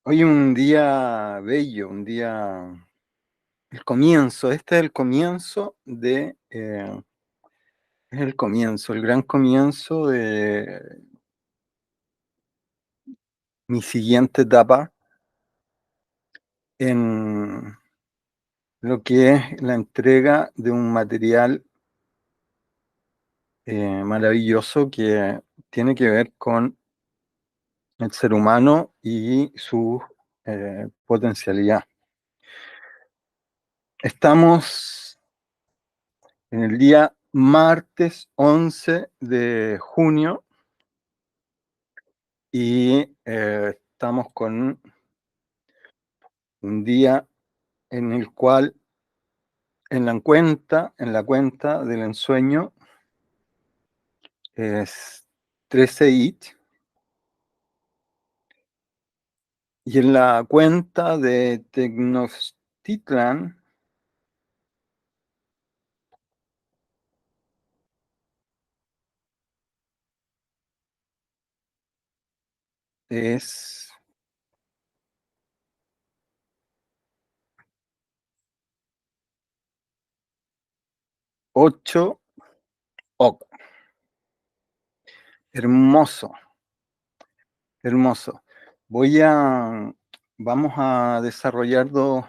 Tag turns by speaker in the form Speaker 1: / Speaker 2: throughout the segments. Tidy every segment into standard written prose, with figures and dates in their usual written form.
Speaker 1: Hoy un día bello, un día, el comienzo, este es el comienzo es el comienzo, el gran comienzo de mi siguiente etapa en lo que es la entrega de un material maravilloso que tiene que ver con el ser humano y su potencialidad. Estamos en el día martes 11 de junio y estamos con un día en el cual en la cuenta del ensueño es 13 IT, y en la cuenta de Tenochtitlan es 8 OK. Hermoso, hermoso. Vamos a desarrollar dos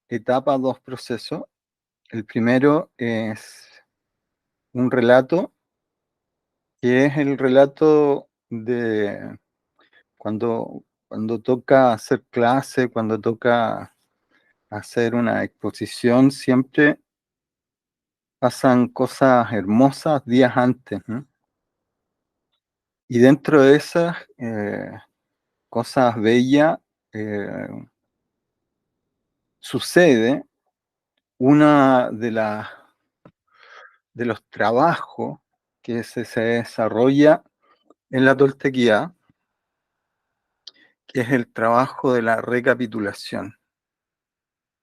Speaker 1: etapas, dos procesos. El primero es un relato, que es el relato de cuando toca hacer clase, cuando toca hacer una exposición, siempre pasan cosas hermosas días antes, ¿no? Y dentro de esas cosas bellas eh, sucede una de los trabajos que se desarrolla en la toltequidad, que es el trabajo de la recapitulación.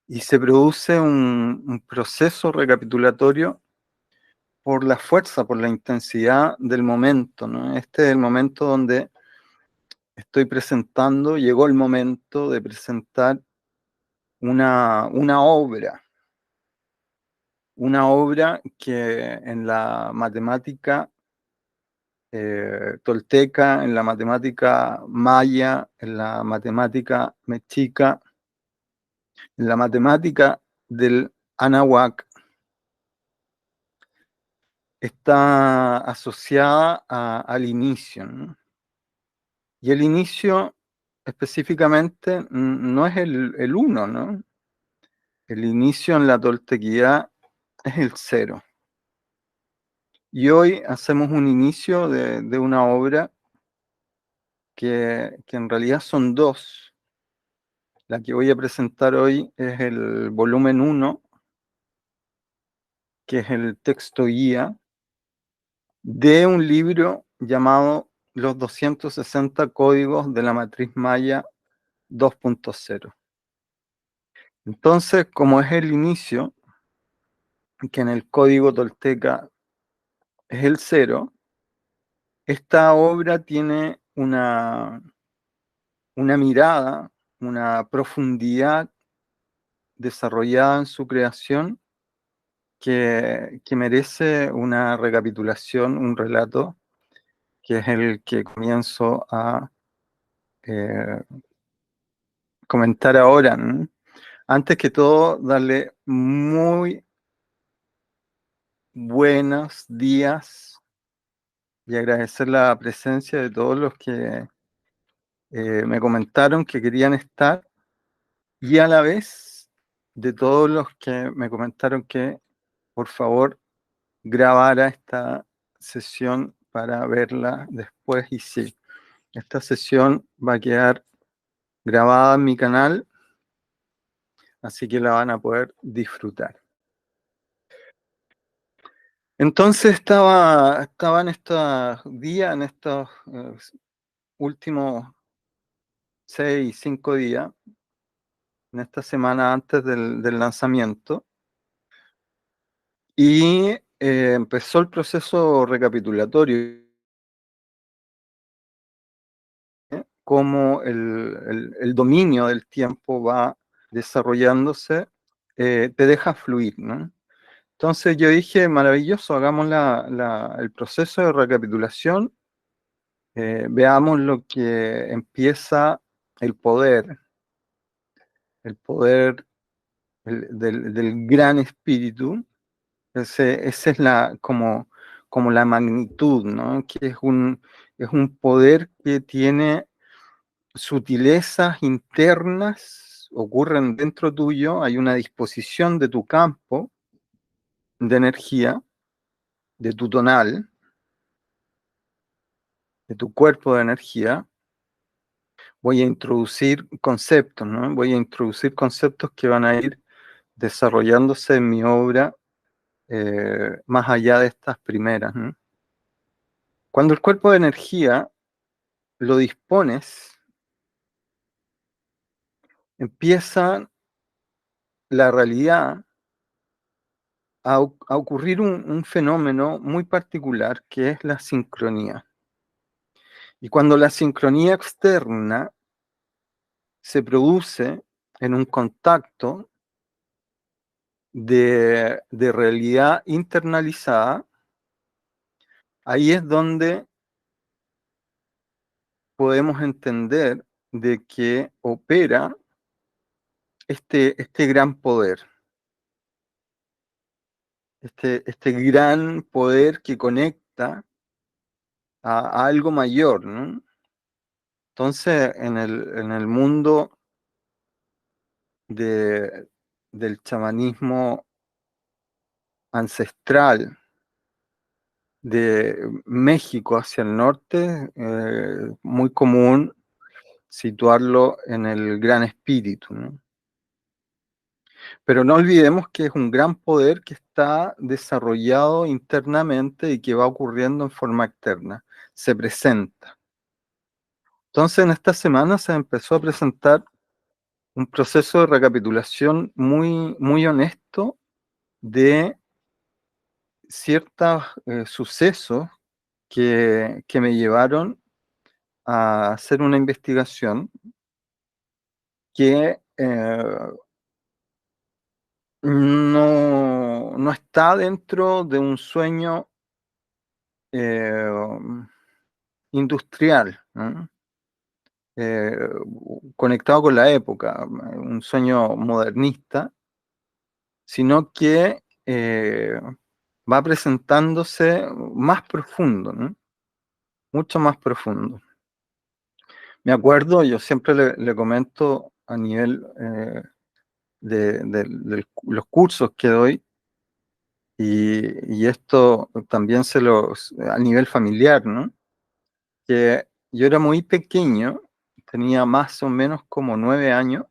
Speaker 1: Y se produce un proceso recapitulatorio por la fuerza, por la intensidad del momento, ¿no? Este es el momento donde estoy presentando, llegó el momento de presentar una obra que en la matemática tolteca, en la matemática maya, en la matemática mexica, en la matemática del Anáhuac, está asociada al inicio, ¿no? Y el inicio específicamente no es el uno, ¿no? El inicio en la toltequidad es el cero. Y hoy hacemos un inicio de una obra que en realidad son dos. La que voy a presentar hoy es el volumen 1, que es el texto guía de un libro llamado Los 260 códigos de la matriz maya 2.0. Entonces, como es el inicio, que en el código tolteca es el cero, esta obra tiene una mirada, una profundidad desarrollada en su creación que merece una recapitulación, un relato, que es el que comienzo a eh, comentar ahora, ¿no? Antes que todo, darle muy buenos días y agradecer la presencia de todos los que me comentaron que querían estar, y a la vez de todos los que me comentaron que por favor grabara esta sesión para verla después. Y sí, esta sesión va a quedar grabada en mi canal, así que la van a poder disfrutar. Entonces estaba en estos días, en estos últimos 5 días, en esta semana antes del lanzamiento, y empezó el proceso recapitulatorio cómo el dominio del tiempo va desarrollándose, te deja fluir, ¿no? Entonces yo dije, maravilloso, hagamos el proceso de recapitulación, veamos lo que empieza el poder, el poder del gran espíritu. Esa es como la magnitud, ¿no? Que es un poder que tiene sutilezas internas, ocurren dentro tuyo, hay una disposición de tu campo de energía, de tu tonal, de tu cuerpo de energía. Voy a introducir conceptos, ¿no? Voy a introducir conceptos que van a ir desarrollándose en mi obra más allá de estas primeras, ¿no? Cuando el cuerpo de energía lo dispones, empieza la realidad a ocurrir un fenómeno muy particular que es la sincronía. Y cuando la sincronía externa se produce en un contacto de realidad internalizada, ahí es donde podemos entender de que opera este gran poder, este gran poder que conecta a algo mayor, ¿no? Entonces, en el mundo de, del chamanismo ancestral de México hacia el norte, muy común situarlo en el gran espíritu, ¿no? Pero no olvidemos que es un gran poder que está desarrollado internamente y que va ocurriendo en forma externa, se presenta. Entonces, en esta semana se empezó a presentar un proceso de recapitulación muy honesto de ciertos sucesos que me llevaron a hacer una investigación que no está dentro de un sueño eh, industrial, ¿no? Eh, conectado con la época, un sueño modernista, sino que va presentándose más profundo, ¿no? Mucho más profundo. Me acuerdo, yo siempre le comento a nivel de los cursos que doy, y esto también a nivel familiar, ¿no? Que yo era muy pequeño, tenía más o menos como 9 años,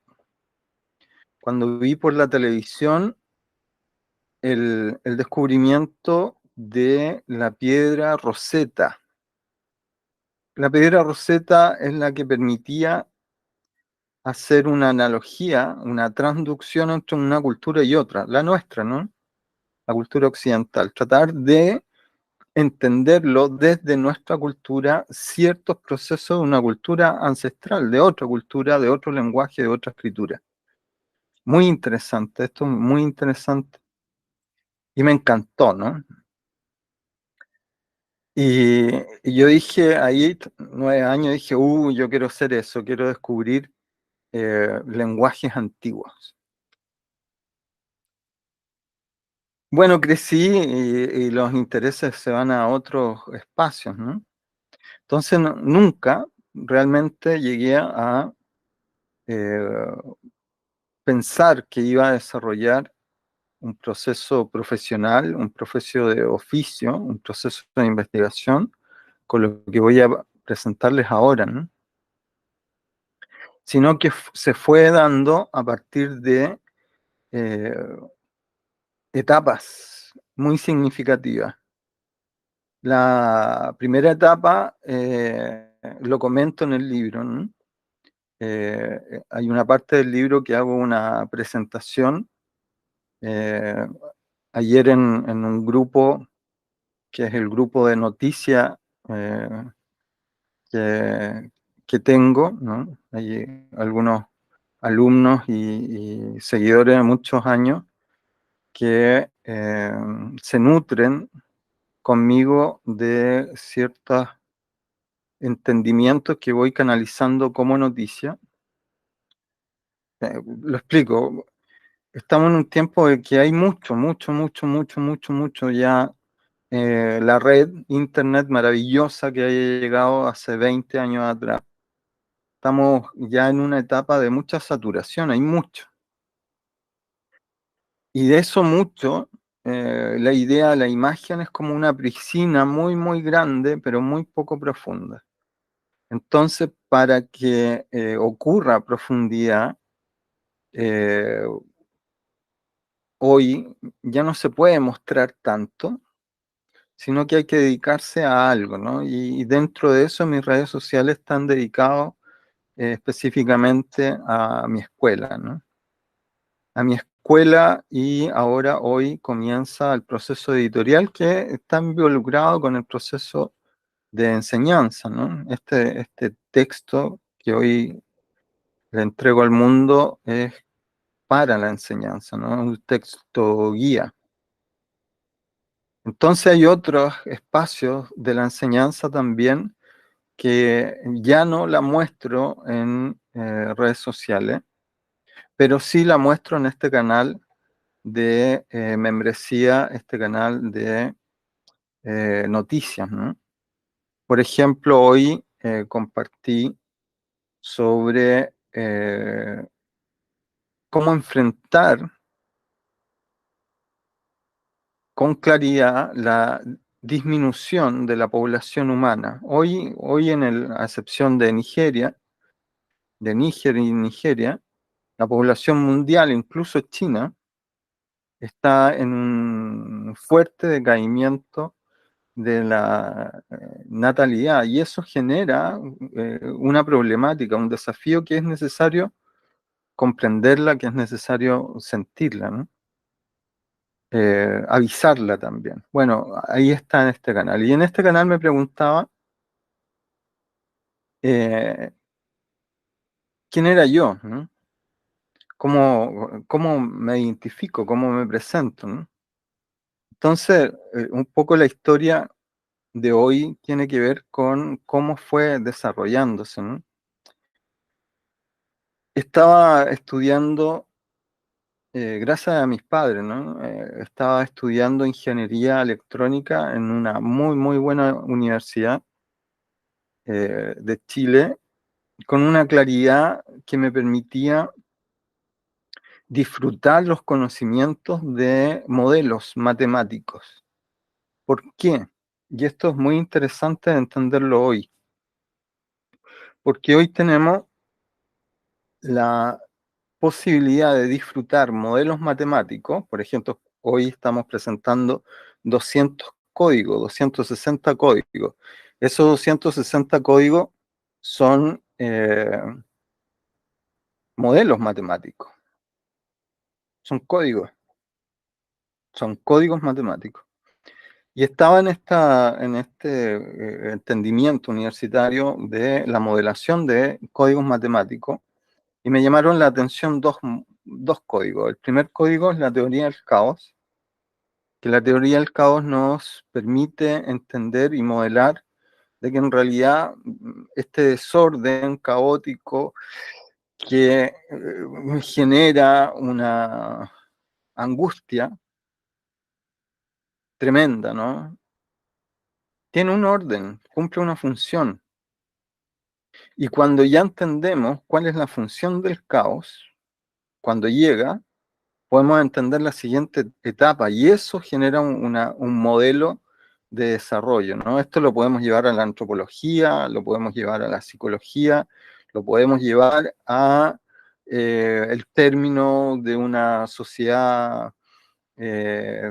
Speaker 1: cuando vi por la televisión el descubrimiento de la piedra Rosetta. La piedra Rosetta es la que permitía hacer una analogía, una transducción entre una cultura y otra, la nuestra, ¿no? La cultura occidental. Tratar de entenderlo desde nuestra cultura, ciertos procesos de una cultura ancestral, de otra cultura, de otro lenguaje, de otra escritura. Muy interesante, esto es muy interesante. Y me encantó, ¿no? Y yo dije, ahí, 9 años, dije, yo quiero hacer eso, quiero descubrir lenguajes antiguos. Bueno, crecí y los intereses se van a otros espacios, ¿no? Entonces, nunca realmente llegué a eh, pensar que iba a desarrollar un proceso profesional, un proceso de oficio, un proceso de investigación, con lo que voy a presentarles ahora, ¿no? Sino que se fue dando a partir de eh, etapas muy significativas. La primera etapa lo comento en el libro, ¿no? Hay una parte del libro que hago una presentación eh, ayer en un grupo que es el grupo de noticia eh, que, que tengo, ¿no? Hay algunos alumnos y seguidores de muchos años que se nutren conmigo de ciertos entendimientos que voy canalizando como noticia. Lo explico. Estamos en un tiempo de que hay mucho ya la red internet maravillosa que haya llegado hace 20 años atrás. Estamos ya en una etapa de mucha saturación, hay mucho. Y de eso mucho, la idea, la imagen es como una piscina muy grande, pero muy poco profunda. Entonces, para que ocurra profundidad, eh, hoy ya no se puede mostrar tanto, sino que hay que dedicarse a algo, ¿no? Y dentro de eso mis redes sociales están dedicados específicamente a mi escuela, ¿no? A mi escuela, y ahora hoy comienza el proceso editorial que está involucrado con el proceso de enseñanza, ¿no? Este texto que hoy le entrego al mundo es para la enseñanza, ¿no? Un texto guía. Entonces hay otros espacios de la enseñanza también que ya no la muestro en redes sociales, pero sí la muestro en este canal de membresía, este canal de noticias, ¿no? Por ejemplo, hoy compartí sobre cómo enfrentar con claridad la disminución de la población humana. Hoy a excepción de Nigeria, de Níger y Nigeria, la población mundial, incluso China, está en un fuerte decaimiento de la natalidad, y eso genera una problemática, un desafío que es necesario comprenderla, que es necesario sentirla, ¿no? Avisarla también. Bueno, ahí está en este canal. Y en este canal me preguntaba eh, quién era yo, ¿no? ¿Cómo me identifico? ¿Cómo me presento? ¿No? Entonces, un poco la historia de hoy tiene que ver con cómo fue desarrollándose, ¿no? Estaba estudiando, gracias a mis padres, ¿no? Estaba estudiando ingeniería electrónica en una muy buena universidad de Chile, con una claridad que me permitía disfrutar los conocimientos de modelos matemáticos. ¿Por qué? Y esto es muy interesante de entenderlo hoy, porque hoy tenemos la posibilidad de disfrutar modelos matemáticos. Por ejemplo, hoy estamos presentando 200 códigos, 260 códigos. Esos 260 códigos son modelos matemáticos, son códigos matemáticos. Y estaba en este entendimiento universitario de la modelación de códigos matemáticos, y me llamaron la atención dos códigos. El primer código es la teoría del caos, que la teoría del caos nos permite entender y modelar de que en realidad este desorden caótico que genera una angustia tremenda, ¿no? Tiene un orden, cumple una función. Y cuando ya entendemos cuál es la función del caos, cuando llega, podemos entender la siguiente etapa, y eso genera un modelo de desarrollo, ¿no? Esto lo podemos llevar a la antropología, lo podemos llevar a la psicología, lo podemos llevar a el término de una sociedad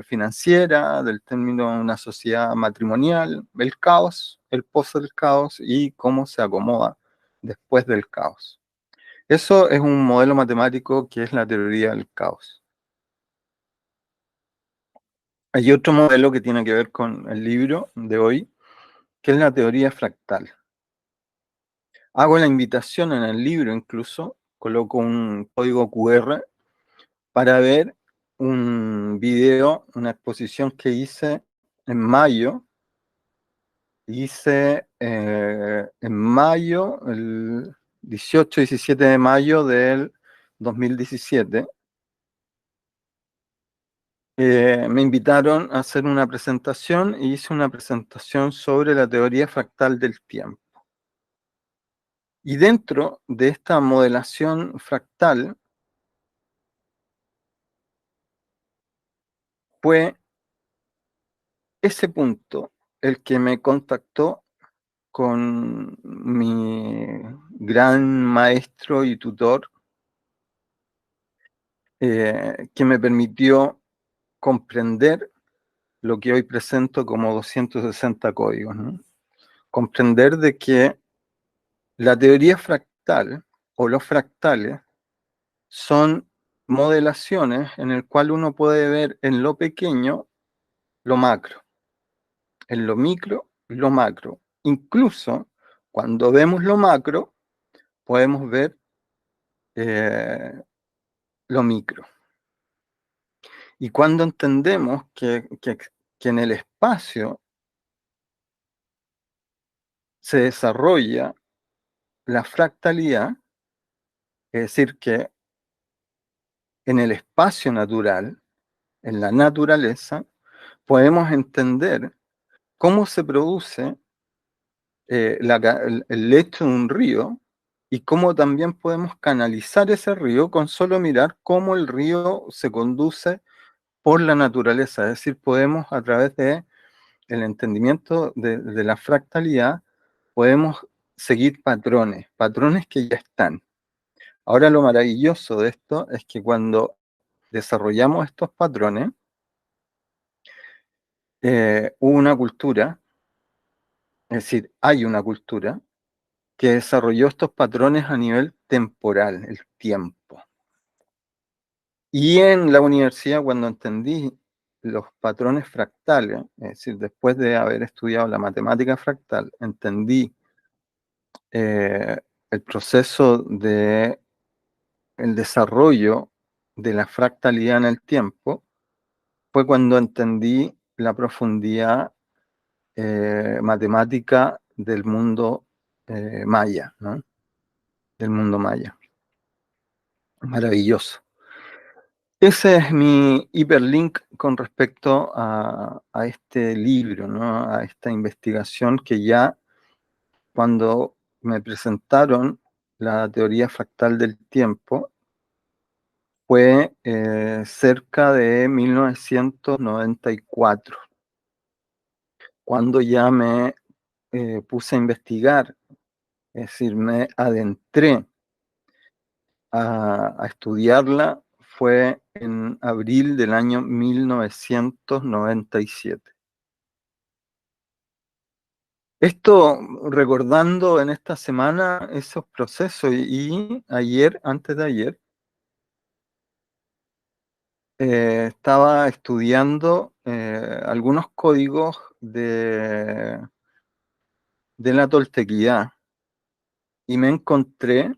Speaker 1: financiera, del término de una sociedad matrimonial, el caos, el pozo del caos y cómo se acomoda después del caos. Eso es un modelo matemático que es la teoría del caos. Hay otro modelo que tiene que ver con el libro de hoy, que es la teoría fractal. Hago la invitación en el libro incluso, coloco un código QR para ver un video, una exposición que hice en mayo. En mayo, el 18-17 de mayo del 2017. Me invitaron a hacer una presentación y hice una presentación sobre la teoría fractal del tiempo. Y dentro de esta modelación fractal fue ese punto el que me contactó con mi gran maestro y tutor, que me permitió comprender lo que hoy presento como 260 códigos, ¿no? Comprender de que la teoría fractal o los fractales son modelaciones en el cual uno puede ver en lo pequeño lo macro, en lo micro lo macro. Incluso cuando vemos lo macro, podemos ver eh, lo micro. Y cuando entendemos que en el espacio se desarrolla la fractalidad, es decir, que en el espacio natural, en la naturaleza, podemos entender cómo se produce el lecho de un río y cómo también podemos canalizar ese río con solo mirar cómo el río se conduce por la naturaleza. Es decir, podemos a través de el entendimiento de la fractalidad, podemos seguir patrones, patrones que ya están. Ahora lo maravilloso de esto es que cuando desarrollamos estos patrones, hubo una cultura, es decir, hay una cultura que desarrolló estos patrones a nivel temporal, el tiempo. Y en la universidad, cuando entendí los patrones fractales, es decir, después de haber estudiado la matemática fractal, entendí eh, el proceso de el desarrollo de la fractalidad en el tiempo, fue cuando entendí la profundidad matemática del mundo maya, ¿no? Del mundo maya. Maravilloso. Ese es mi hiperlink con respecto a este libro, ¿no? A esta investigación que ya cuando me presentaron la teoría fractal del tiempo fue cerca de 1994, cuando ya me puse a investigar, es decir, me adentré a estudiarla, fue en abril del año 1997. Esto recordando en esta semana esos procesos y ayer, antes de ayer, estaba estudiando algunos códigos de la toltequidad y me encontré,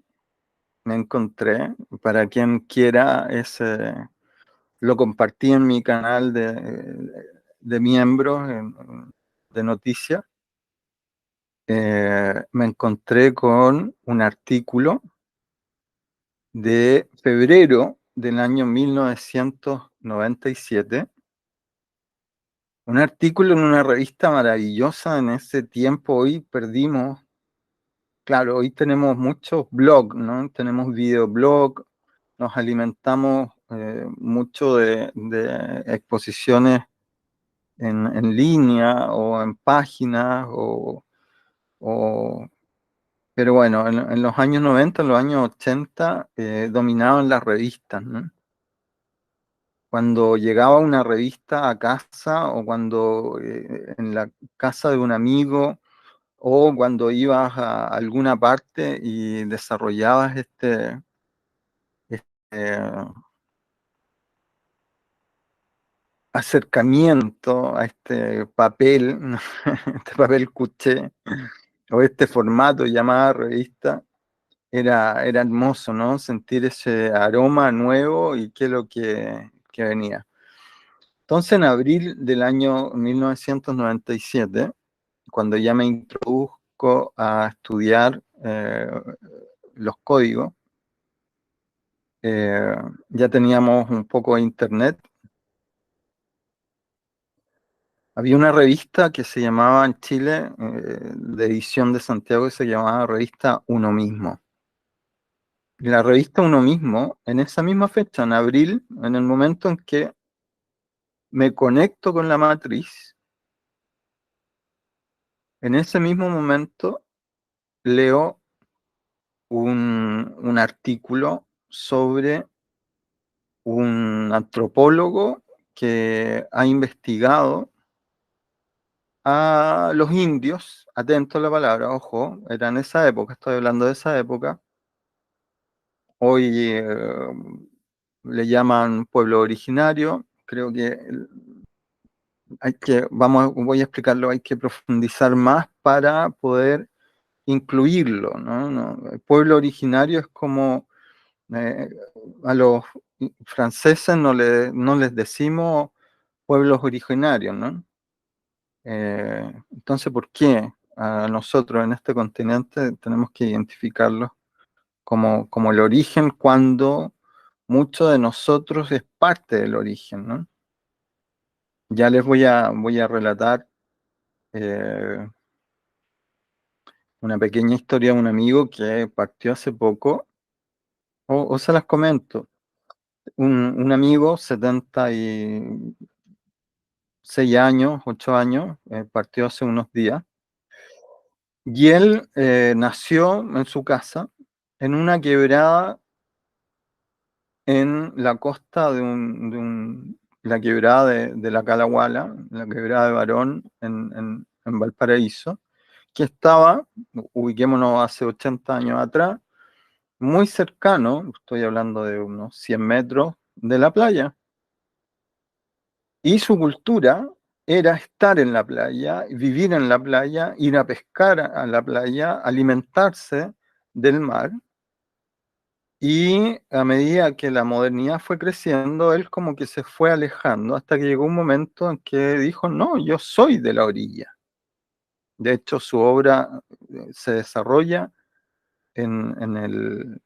Speaker 1: para quien quiera, lo compartí en mi canal de miembros de noticias. Me encontré con un artículo de febrero del año 1997, un artículo en una revista maravillosa en ese tiempo. Hoy perdimos, claro, hoy tenemos muchos blogs, ¿no? Tenemos videoblog, nos alimentamos mucho de exposiciones en línea o en páginas, o pero bueno, en los años 90, en los años 80, dominaban las revistas, ¿no? Cuando llegaba una revista a casa o cuando en la casa de un amigo o cuando ibas a alguna parte y desarrollabas este acercamiento a este papel, este papel cuché, o este formato llamada revista, era hermoso, ¿no? Sentir ese aroma nuevo y qué es lo que venía. Entonces, en abril del año 1997, cuando ya me introduzco a estudiar los códigos, ya teníamos un poco de internet. Había una revista que se llamaba en Chile, de edición de Santiago, que se llamaba Revista Uno Mismo. Y la revista Uno Mismo, en esa misma fecha, en abril, en el momento en que me conecto con la matriz, en ese mismo momento leo un artículo sobre un antropólogo que ha investigado a los indios, atento a la palabra, ojo, era en esa época, estoy hablando de esa época, hoy le llaman pueblo originario, creo que voy a explicarlo, hay que profundizar más para poder incluirlo, ¿no? El pueblo originario es como eh, a los franceses no les decimos pueblos originarios, ¿no? Entonces, ¿por qué a nosotros en este continente tenemos que identificarlos como el origen cuando mucho de nosotros es parte del origen, ¿no? Ya les voy a relatar eh, una pequeña historia de un amigo que partió hace poco, o se las comento. Un amigo, 76 años, 8 años, partió hace unos días, y él nació en su casa, en una quebrada en la costa la quebrada de la Calahuala, la quebrada de Barón, en Valparaíso, que estaba, ubiquémonos hace 80 años atrás, muy cercano, estoy hablando de unos 100 metros de la playa. Y su cultura era estar en la playa, vivir en la playa, ir a pescar a la playa, alimentarse del mar. Y a medida que la modernidad fue creciendo, él como que se fue alejando hasta que llegó un momento en que dijo, no, yo soy de la orilla. De hecho, su obra se desarrolla en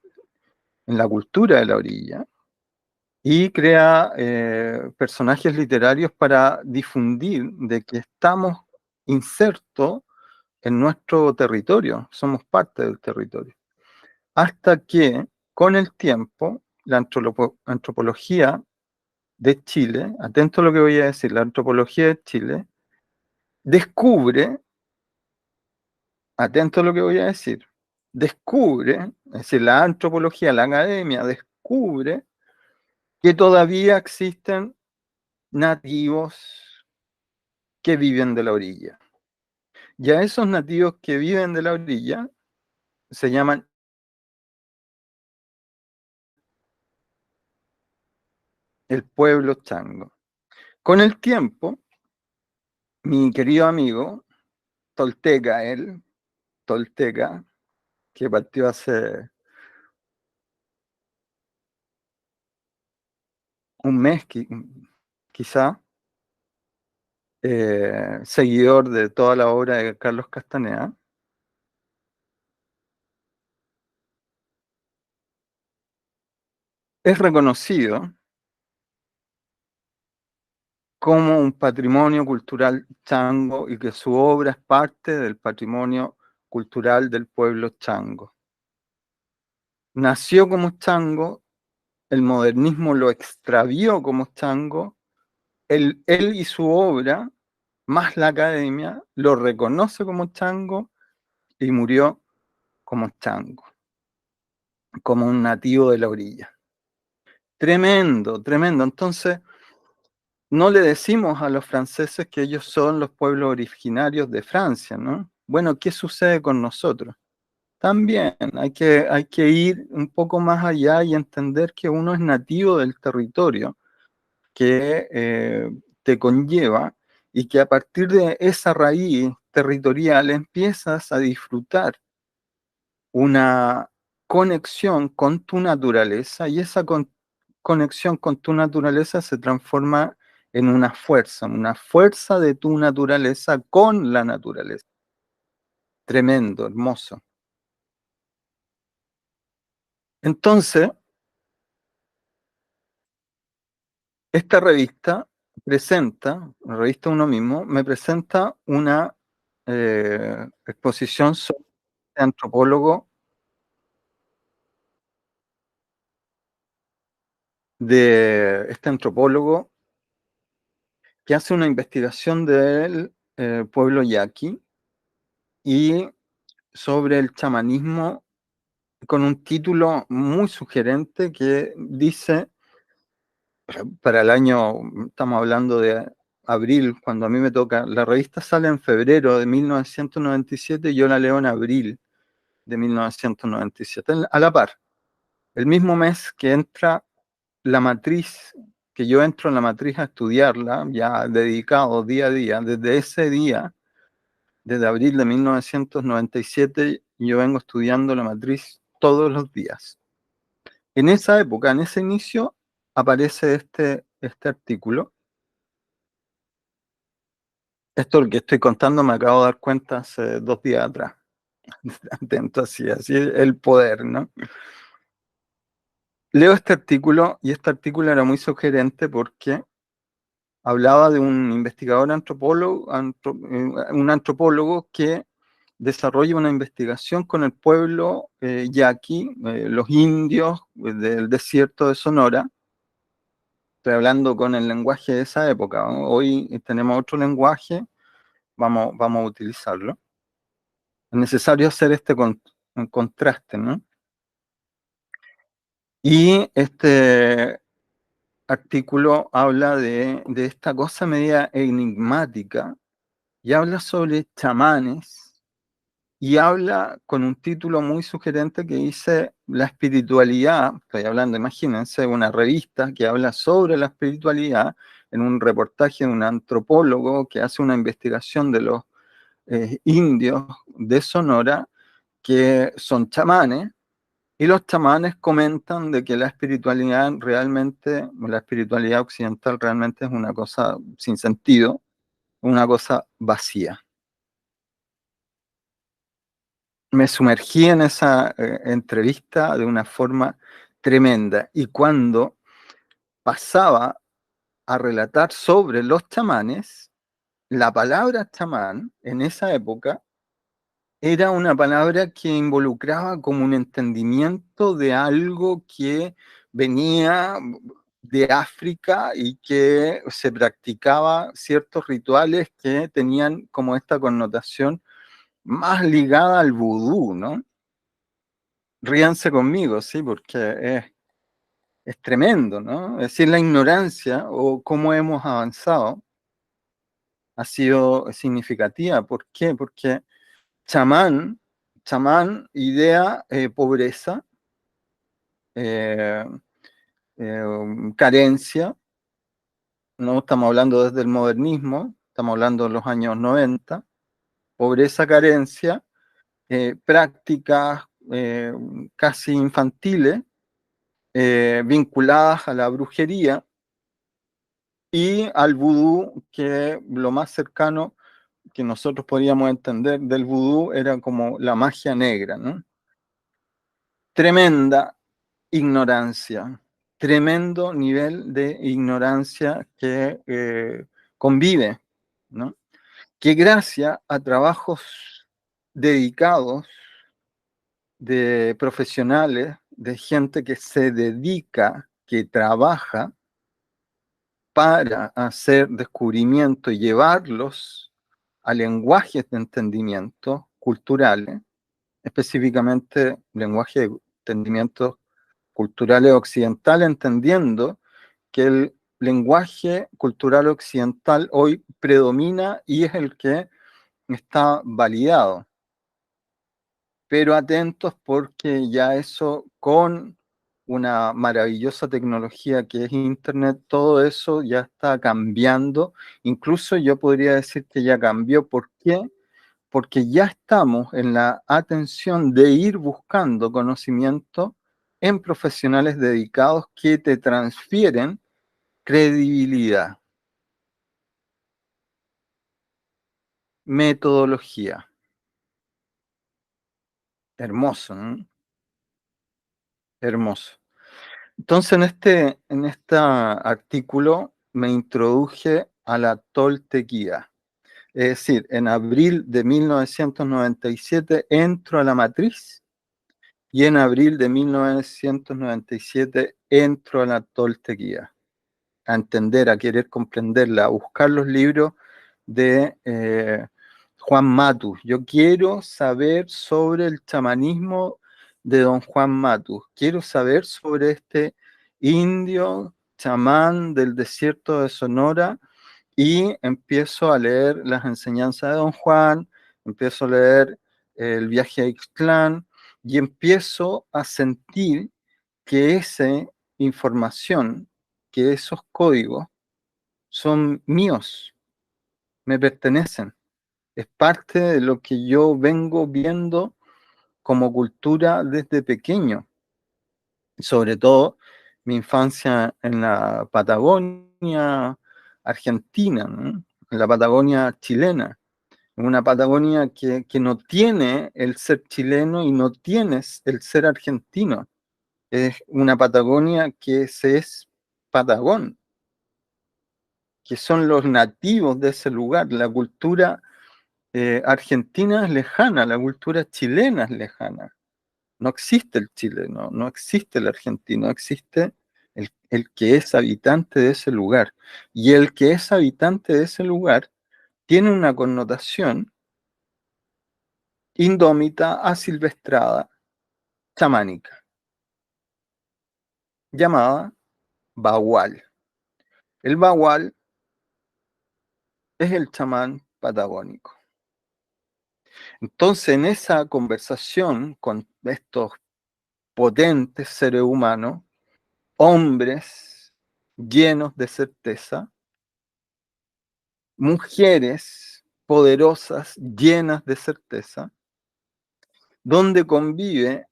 Speaker 1: la cultura de la orilla y crea personajes literarios para difundir de que estamos insertos en nuestro territorio, somos parte del territorio. Hasta que, con el tiempo, la antropología de Chile, atento a lo que voy a decir, la antropología de Chile descubre, atento a lo que voy a decir, descubre, es decir, la antropología, la academia descubre que todavía existen nativos que viven de la orilla. Y a esos nativos que viven de la orilla se llaman el pueblo chango. Con el tiempo, mi querido amigo, tolteca él, tolteca, que partió hace un mes quizá, seguidor de toda la obra de Carlos Castaneda, es reconocido como un patrimonio cultural chango y que su obra es parte del patrimonio cultural del pueblo chango. Nació como chango, el modernismo lo extravió como chango, él y su obra, más la academia, lo reconoce como chango y murió como chango, como un nativo de la orilla. Tremendo, tremendo. Entonces, no le decimos a los franceses que ellos son los pueblos originarios de Francia, ¿no? Bueno, ¿qué sucede con nosotros? También hay que ir un poco más allá y entender que uno es nativo del territorio que te conlleva y que a partir de esa raíz territorial empiezas a disfrutar una conexión con tu naturaleza y esa conexión con tu naturaleza se transforma en una fuerza de tu naturaleza con la naturaleza. Tremendo, hermoso. Entonces, esta revista presenta, la revista Uno Mismo, me presenta una exposición sobre este antropólogo que hace una investigación del pueblo yaqui y sobre el chamanismo con un título muy sugerente que dice, para el año, estamos hablando de abril, cuando a mí me toca, la revista sale en febrero de 1997 y yo la leo en abril de 1997, a la par, el mismo mes que entra la matriz, que yo entro en la matriz a estudiarla, ya dedicado día a día, desde ese día, desde abril de 1997, yo vengo estudiando la matriz todos los días. En esa época, en ese inicio, aparece este artículo. Esto lo que estoy contando me acabo de dar cuenta hace 2 días atrás. Atento, así es el poder, ¿no? Leo este artículo y este artículo era muy sugerente porque hablaba de un investigador antropólogo, un antropólogo que desarrolla una investigación con el pueblo yaqui, los indios del desierto de Sonora. Estoy hablando con el lenguaje de esa época, ¿no? Hoy tenemos otro lenguaje, vamos a utilizarlo. Es necesario hacer un contraste, ¿no? Y este artículo habla de esta cosa media enigmática y habla sobre chamanes y habla con un título muy sugerente que dice la espiritualidad. Estoy hablando, imagínense, una revista que habla sobre la espiritualidad en un reportaje de un antropólogo que hace una investigación de los indios de Sonora que son chamanes, y los chamanes comentan de que la espiritualidad la espiritualidad occidental realmente es una cosa sin sentido, una cosa vacía. Me sumergí en esa entrevista de una forma tremenda, y cuando pasaba a relatar sobre los chamanes, la palabra chamán en esa época era una palabra que involucraba como un entendimiento de algo que venía de África y que se practicaba ciertos rituales que tenían como esta connotación más ligada al vudú, ¿no? Ríanse conmigo, sí, porque es tremendo, ¿no? Es decir, la ignorancia o cómo hemos avanzado ha sido significativa. ¿Por qué? Porque chamán, idea pobreza, eh, carencia, no estamos hablando desde el modernismo, estamos hablando de los años 90, pobreza, carencia, prácticas casi infantiles, vinculadas a la brujería y al vudú, que lo más cercano que nosotros podíamos entender del vudú era como la magia negra, ¿no? Tremenda ignorancia, tremendo nivel de ignorancia que convive, ¿no? Que gracias a trabajos dedicados de profesionales, de gente que se dedica, que trabaja para hacer descubrimiento y llevarlos a lenguajes de entendimiento culturales, específicamente lenguaje de entendimiento culturales occidentales, entendiendo que el lenguaje cultural occidental hoy predomina y es el que está validado. Pero atentos, porque ya eso, con una maravillosa tecnología que es Internet, todo eso ya está cambiando. Incluso yo podría decir que ya cambió. ¿Por qué? porque ya estamos en la atención de ir buscando conocimiento en profesionales dedicados que te transfieren credibilidad, metodología. Hermoso, ¿no? Hermoso. Entonces, en este artículo me introduje a la toltequía. Es decir, en abril de 1997 entro a la matriz y en abril de 1997 entro a la toltequía, a entender, a querer comprenderla, a buscar los libros de Juan Matus. Yo quiero saber sobre el chamanismo de don Juan Matus. Quiero saber sobre este indio chamán del desierto de Sonora y empiezo a leer las enseñanzas de don Juan, empiezo a leer el viaje a Ixtlán y empiezo a sentir que esa información, que esos códigos son míos, me pertenecen. Es parte de lo que yo vengo viendo como cultura desde pequeño. Sobre todo mi infancia en la Patagonia argentina, ¿no? En la Patagonia chilena, en una Patagonia que no tiene el ser chileno y no tienes el ser argentino. Es una Patagonia que se es Patagón, que son los nativos de ese lugar. La cultura argentina es lejana, la cultura chilena es lejana. No existe el chileno, no existe el argentino, existe el que es habitante de ese lugar. Y el que es habitante de ese lugar tiene una connotación indómita, asilvestrada, chamánica, llamada bagual. El bagual es el chamán patagónico. Entonces, en esa conversación con estos potentes seres humanos, hombres llenos de certeza, mujeres poderosas llenas de certeza, donde convive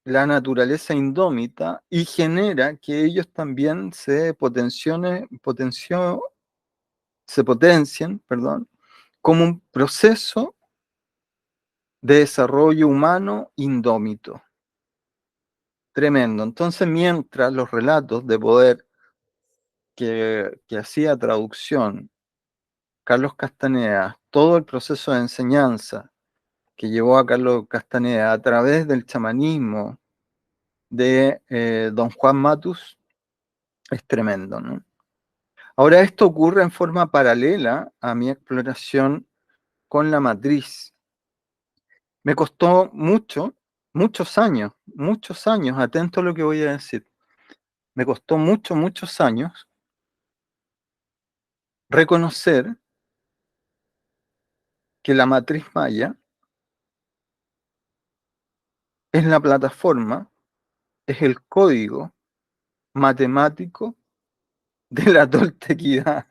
Speaker 1: la naturaleza indómita y genera que ellos también se potencien, perdón, como un proceso de desarrollo humano indómito. Tremendo. Entonces, mientras los relatos de poder que hacía traducción Carlos Castaneda, todo el proceso de enseñanza que llevó a Carlos Castaneda a través del chamanismo de don Juan Matus, es tremendo, ¿no? Ahora, esto ocurre en forma paralela a mi exploración con la matriz. Me costó muchos años, atento a lo que voy a decir. Me costó muchos años reconocer que la matriz maya es la plataforma, es el código matemático de la toltequidad.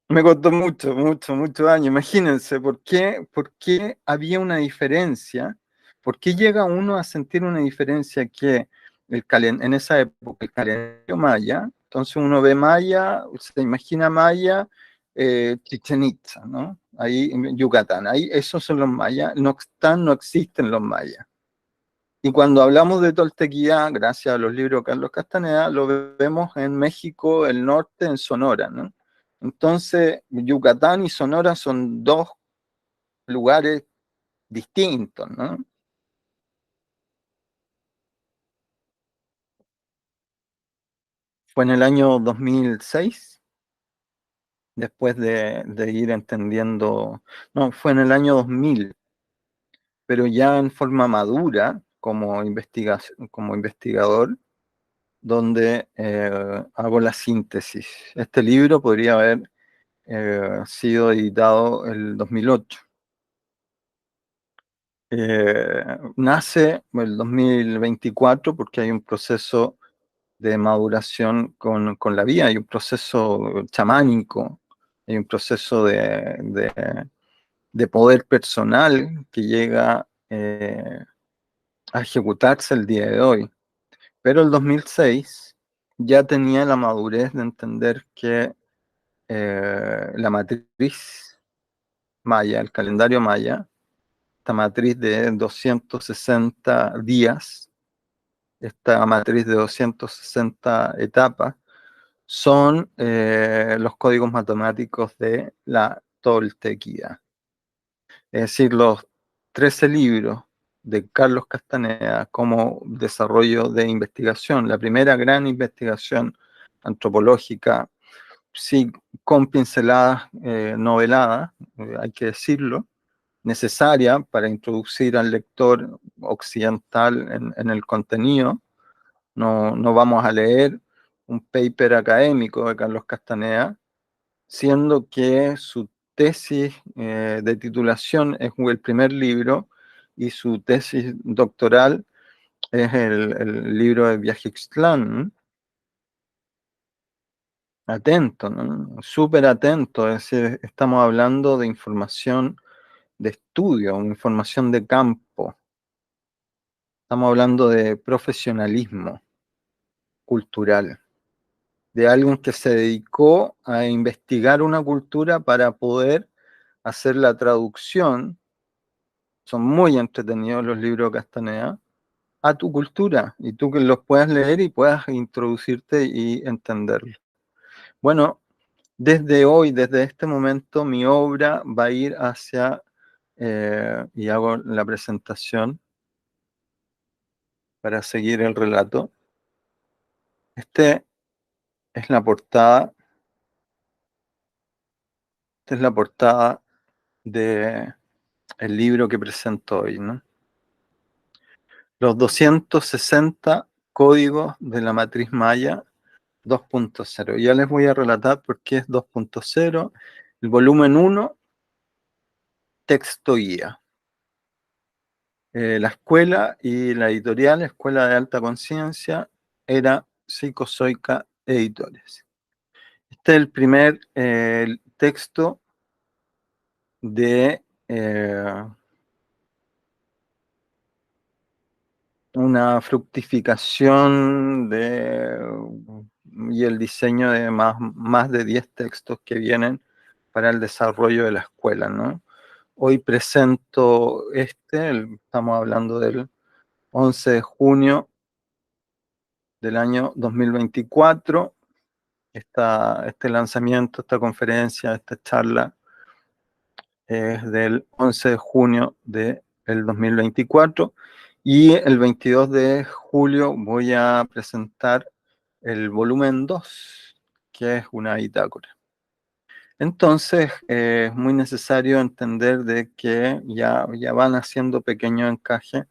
Speaker 1: Me costó muchos años. Imagínense, por qué había una diferencia? ¿Por qué llega uno a sentir una diferencia que en esa época el calendario maya, entonces uno ve maya, se imagina maya, Chichen Itza, ¿no? Ahí en Yucatán, ahí esos son los mayas, no existen los mayas. Y cuando hablamos de toltequidad, gracias a los libros de Carlos Castaneda, lo vemos en México, el norte, en Sonora, ¿no? Entonces, Yucatán y Sonora son dos lugares distintos, ¿no? Fue en el año 2006, después de ir entendiendo, no, fue en el año 2000, pero ya en forma madura como investigador, donde hago la síntesis. Este libro podría haber sido editado el 2008. Nace el 2024 porque hay un proceso de maduración con la vida, hay un proceso chamánico, hay un proceso de poder personal que llega a ejecutarse el día de hoy. Pero el 2006 ya tenía la madurez de entender que la matriz maya, el calendario maya, esta matriz de 260 días, esta matriz de 260 etapas, son los códigos matemáticos de la Toltequía. Es decir, los 13 libros de Carlos Castaneda como desarrollo de investigación, la primera gran investigación antropológica, sí, con pinceladas noveladas, hay que decirlo, necesaria para introducir al lector occidental en el contenido. No vamos a leer un paper académico de Carlos Castaneda, siendo que su tesis de titulación es el primer libro y su tesis doctoral es el libro de Viaje-Ixtlán. Atento, ¿no? Súper atento, es decir, estamos hablando de información de estudio, información de campo, estamos hablando de profesionalismo cultural, de alguien que se dedicó a investigar una cultura para poder hacer la traducción. Son muy entretenidos los libros de Castaneda, a tu cultura, y tú que los puedas leer y puedas introducirte y entenderlo. Bueno, desde hoy, desde este momento, mi obra va a ir hacia, y hago la presentación para seguir el relato. Este es la portada, esta es la portada de el libro que presento hoy, ¿no? Los 260 códigos de la matriz maya 2.0. Ya les voy a relatar por qué es 2.0. El volumen 1, texto guía. La escuela y la editorial, Escuela de Alta Conciencia, era Psicozoica Editores. Este es el primer texto de una fructificación y el diseño de más de 10 textos que vienen para el desarrollo de la escuela, ¿no? Hoy presento estamos hablando del 11 de junio del año 2024. Este lanzamiento, esta conferencia, esta charla es del 11 de junio del 2024 y el 22 de julio voy a presentar el volumen 2, que es una bitácora. Entonces, es muy necesario entender de que ya van haciendo pequeño encaje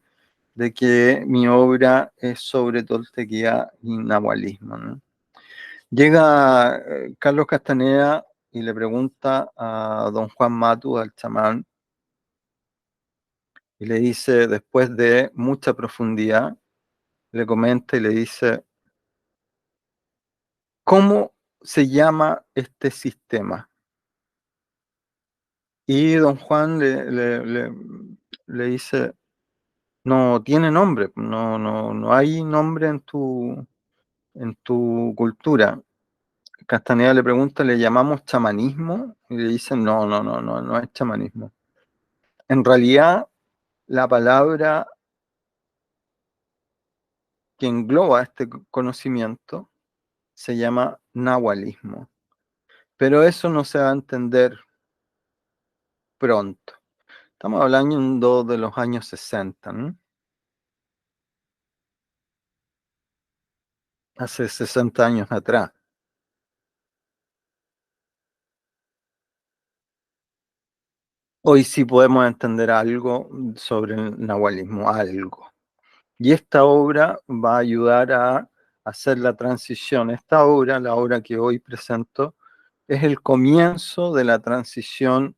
Speaker 1: de que mi obra es sobre Toltequía y Nahualismo, ¿no? Llega Carlos Castaneda y le pregunta a don Juan Matu, al chamán, y le dice, después de mucha profundidad, le comenta y le dice, ¿cómo se llama este sistema? Y don Juan le dice, no tiene nombre, no hay nombre en tu cultura. Castaneda le pregunta, ¿le llamamos chamanismo? Y le dicen, no es chamanismo. En realidad, la palabra que engloba este conocimiento se llama nahualismo. Pero eso no se va a entender pronto. Estamos hablando de los años 60, ¿no? Hace 60 años atrás. Hoy sí podemos entender algo sobre el nahualismo, algo. Y esta obra va a ayudar a hacer la transición. Esta obra, la obra que hoy presento, es el comienzo de la transición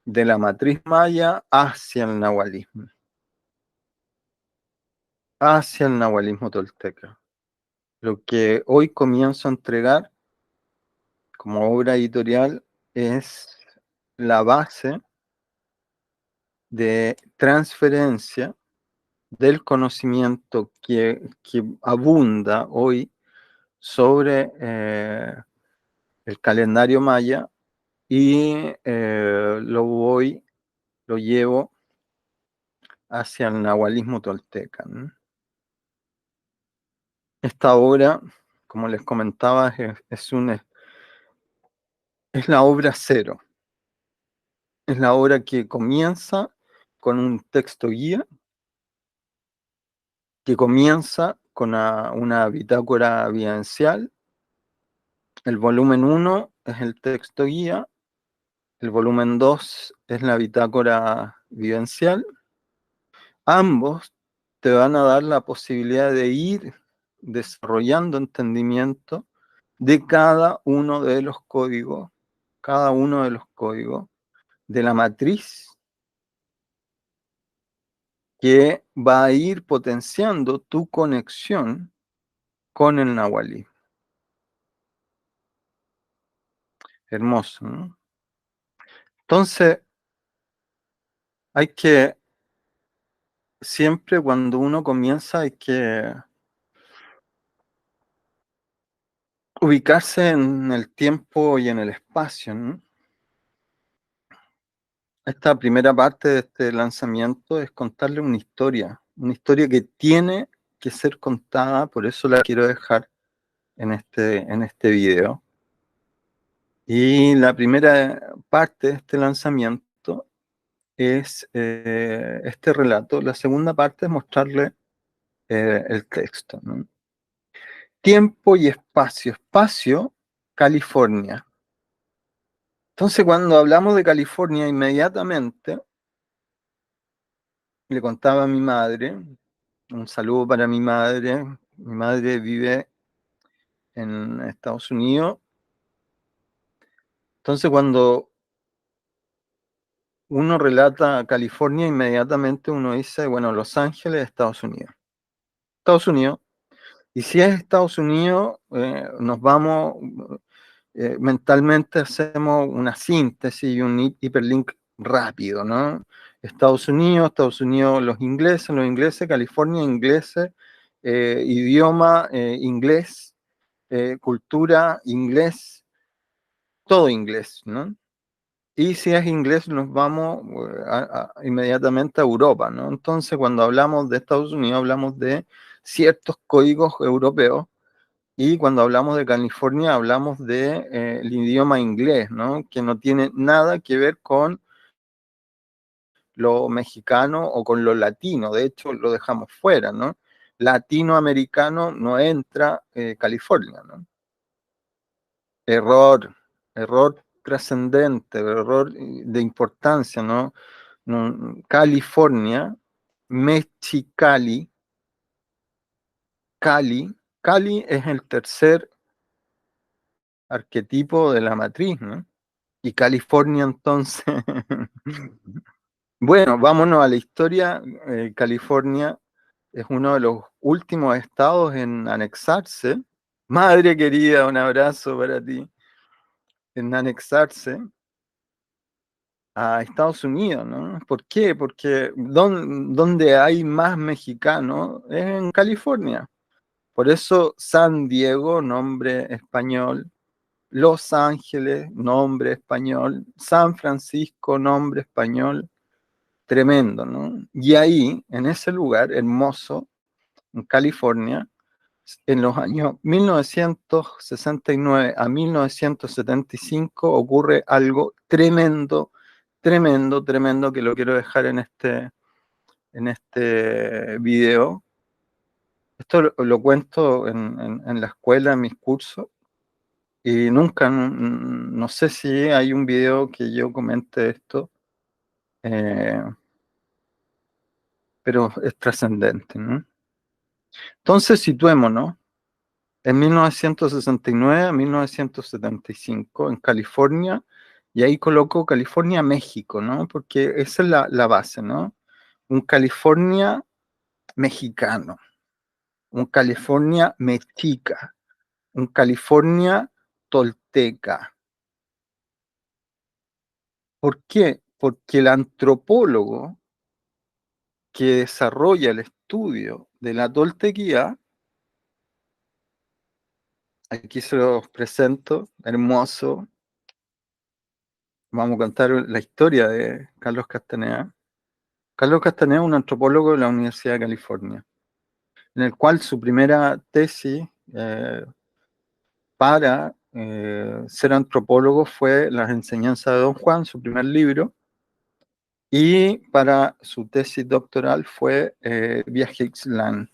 Speaker 1: de la matriz maya hacia el nahualismo tolteca. Lo que hoy comienzo a entregar como obra editorial es la base de transferencia del conocimiento que abunda hoy sobre el calendario maya y lo llevo hacia el nahualismo tolteca, ¿no? Esta obra, como les comentaba, es la obra cero. Es la obra que comienza con un texto guía, que comienza con una bitácora vivencial. El volumen 1 es el texto guía, el volumen 2 es la bitácora vivencial. Ambos te van a dar la posibilidad de ir desarrollando entendimiento de cada uno de los códigos de la matriz que va a ir potenciando tu conexión con el nahualí. Hermoso, ¿no? Entonces, hay que, siempre cuando uno comienza, hay que ubicarse en el tiempo y en el espacio, ¿no? Esta primera parte de este lanzamiento es contarle una historia que tiene que ser contada, por eso la quiero dejar en este video. Y la primera parte de este lanzamiento es este relato. La segunda parte es mostrarle el texto, ¿no? Tiempo y espacio. Espacio, California. Entonces, cuando hablamos de California, inmediatamente le contaba a mi madre, un saludo para mi madre. Mi madre vive en Estados Unidos. Entonces, cuando uno relata California, inmediatamente uno dice, bueno, Los Ángeles, Estados Unidos. Estados Unidos. Y si es Estados Unidos, nos vamos, mentalmente hacemos una síntesis y un hiperlink rápido, ¿no? Estados Unidos, los ingleses, California, ingleses, idioma, inglés, cultura, inglés, todo inglés, ¿no? Y si es inglés, nos vamos inmediatamente a Europa, ¿no? Entonces, cuando hablamos de Estados Unidos, hablamos de ciertos códigos europeos, y cuando hablamos de California, hablamos de el idioma inglés, ¿no? Que no tiene nada que ver con lo mexicano o con lo latino, de hecho lo dejamos fuera, ¿no? Latinoamericano no entra California, ¿no? Error trascendente, error de importancia, ¿no? California, Mexicali, Cali es el tercer arquetipo de la matriz, ¿no? Y California entonces, bueno, vámonos a la historia. California es uno de los últimos estados en anexarse. Madre querida, un abrazo para ti. En anexarse a Estados Unidos, ¿no? ¿Por qué? Porque donde hay más mexicanos es en California. Por eso San Diego, nombre español, Los Ángeles, nombre español, San Francisco, nombre español, tremendo, ¿no? Y ahí, en ese lugar hermoso, en California, en los años 1969 a 1975 ocurre algo tremendo, tremendo, tremendo, que lo quiero dejar en este video. Esto lo cuento en la escuela, en mis cursos, y nunca, no sé si hay un video que yo comente esto, eh, pero es trascendente, ¿no? Entonces, situémonos en 1969 a 1975 en California, y ahí coloco California, México, ¿no? Porque esa es la base, ¿no? Un California mexicano, un California mexica, un California tolteca. ¿Por qué? porque el antropólogo que desarrolla el estudio de la toltequía, aquí se los presento, hermoso, vamos a contar la historia de Carlos Castaneda. Carlos Castaneda es un antropólogo de la Universidad de California, en el cual su primera tesis para ser antropólogo fue Las enseñanzas de Don Juan, su primer libro, y para su tesis doctoral fue Viaje a Ixtlán,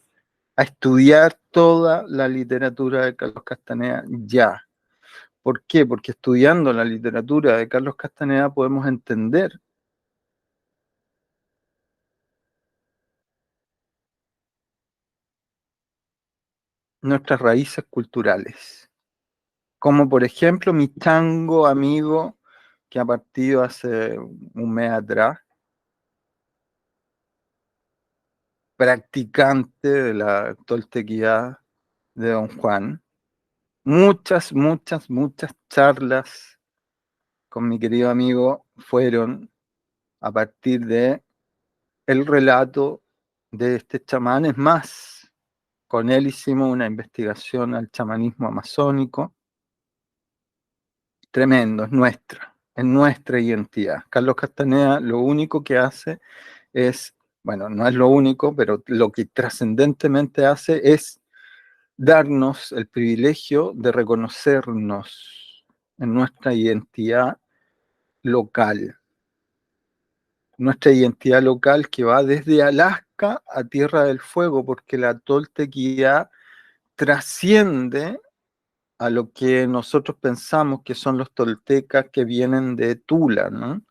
Speaker 1: a estudiar toda la literatura de Carlos Castaneda ya. ¿Por qué? Porque estudiando la literatura de Carlos Castaneda podemos entender nuestras raíces culturales. Como por ejemplo mi chango amigo que ha partido hace un mes atrás, practicante de la toltequidad de Don Juan. Muchas charlas con mi querido amigo fueron a partir de el relato de este chamán. Es más, con él hicimos una investigación al chamanismo amazónico. Tremendo, es nuestra identidad. Carlos Castaneda lo único que hace es, bueno, no es lo único, pero lo que trascendentemente hace es darnos el privilegio de reconocernos en nuestra identidad local que va desde Alaska a Tierra del Fuego, porque la toltequidad trasciende a lo que nosotros pensamos que son los toltecas que vienen de Tula, ¿no?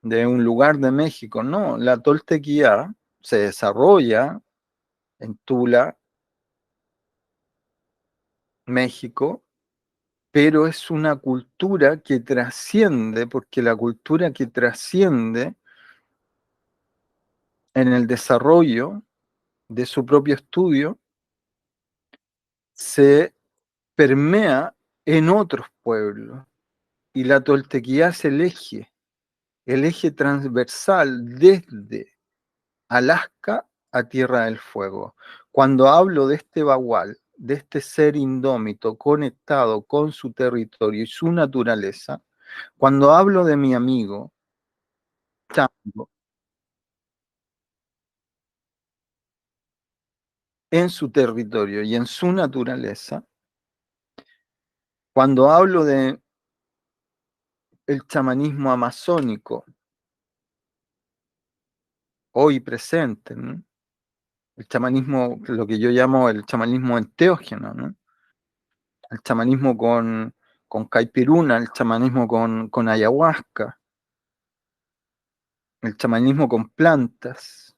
Speaker 1: De un lugar de México. No, la toltequidad se desarrolla en Tula, México, pero es una cultura que trasciende, porque la cultura que trasciende en el desarrollo de su propio estudio se permea en otros pueblos. Y la toltequidad es el eje transversal desde Alaska a Tierra del Fuego. Cuando hablo de este bagual, de este ser indómito conectado con su territorio y su naturaleza, cuando hablo de mi amigo Chango en su territorio y en su naturaleza, cuando hablo de el chamanismo amazónico hoy presente, ¿no? El chamanismo, lo que yo llamo el chamanismo enteógeno, ¿no? El chamanismo con caipiruna, el chamanismo con ayahuasca, el chamanismo con plantas.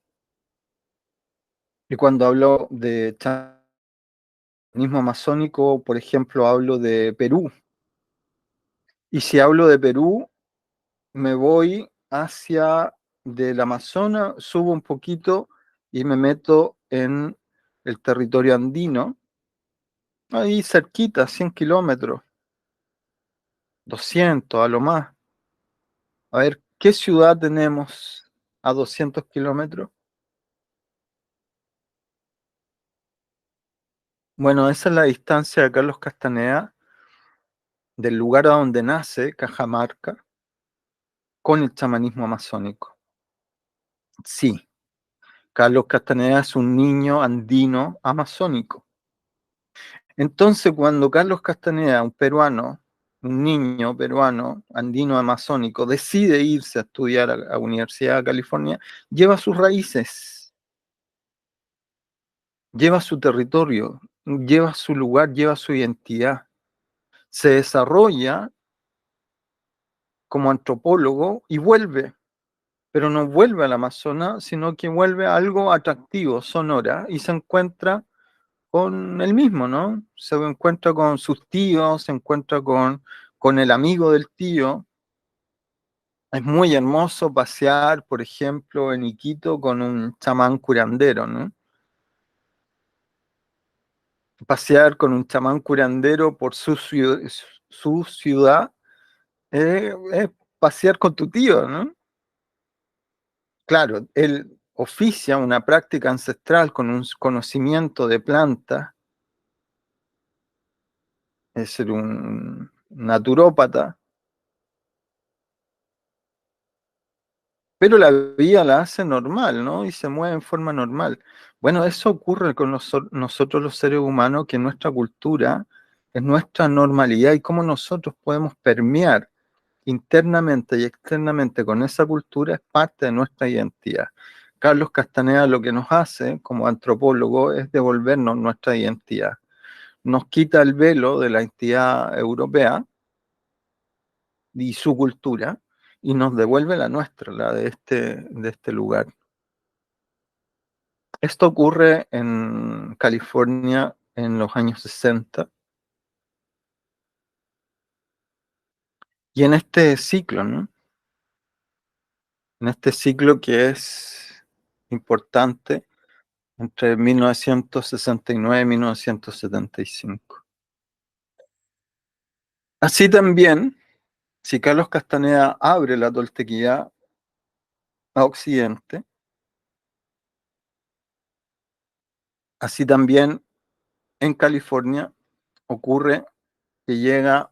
Speaker 1: Y cuando hablo de chamanismo amazónico, por ejemplo, hablo de Perú. Y si hablo de Perú, me voy hacia del Amazonas, subo un poquito y me meto en el territorio andino, ahí cerquita, 100 kilómetros, 200 a lo más. A ver, ¿qué ciudad tenemos a 200 kilómetros? Bueno, esa es la distancia de Carlos Castaneda, del lugar a donde nace, Cajamarca, con el chamanismo amazónico. Sí, Carlos Castaneda es un niño andino amazónico. Entonces, cuando Carlos Castaneda, un peruano, un niño peruano, andino amazónico, decide irse a estudiar a la Universidad de California, lleva sus raíces, lleva su territorio, lleva su lugar, lleva su identidad. Se desarrolla como antropólogo y vuelve, pero no vuelve al Amazonas, sino que vuelve a algo atractivo, Sonora, y se encuentra con él mismo, ¿no? Se encuentra con sus tíos, se encuentra con el amigo del tío. Es muy hermoso pasear, por ejemplo, en Iquitos con un chamán curandero, ¿no? Pasear con un chamán curandero por su ciudad es pasear con tu tío, ¿no? Claro, él oficia una práctica ancestral con un conocimiento de planta, es ser un naturópata, pero la vida la hace normal, ¿no? Y se mueve en forma normal. Bueno, eso ocurre con nosotros los seres humanos, que nuestra cultura es nuestra normalidad y cómo nosotros podemos permear internamente y externamente con esa cultura es parte de nuestra identidad. Carlos Castaneda lo que nos hace como antropólogo es devolvernos nuestra identidad. Nos quita el velo de la identidad europea y su cultura y nos devuelve la nuestra, la de este lugar. Esto ocurre en California en los años 60 y en este ciclo, ¿no? En este ciclo que es importante entre 1969 y 1975. Así también, si Carlos Castaneda abre la toltequidad a Occidente, así también en California ocurre que llega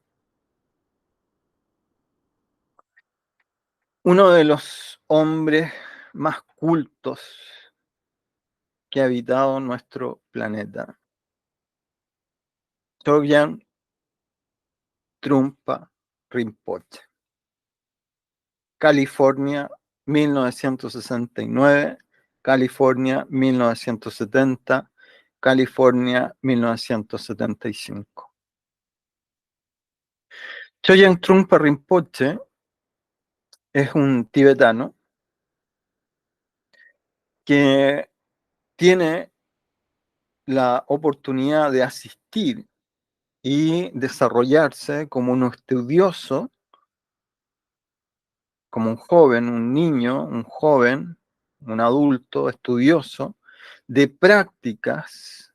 Speaker 1: uno de los hombres más cultos que ha habitado nuestro planeta, Chogyam Trungpa Rinpoche. California, 1969, California, 1970, California, 1975. Chogyam Trungpa Rinpoche es un tibetano que tiene la oportunidad de asistir y desarrollarse como un estudioso, como un joven, un niño, un joven, un adulto estudioso de prácticas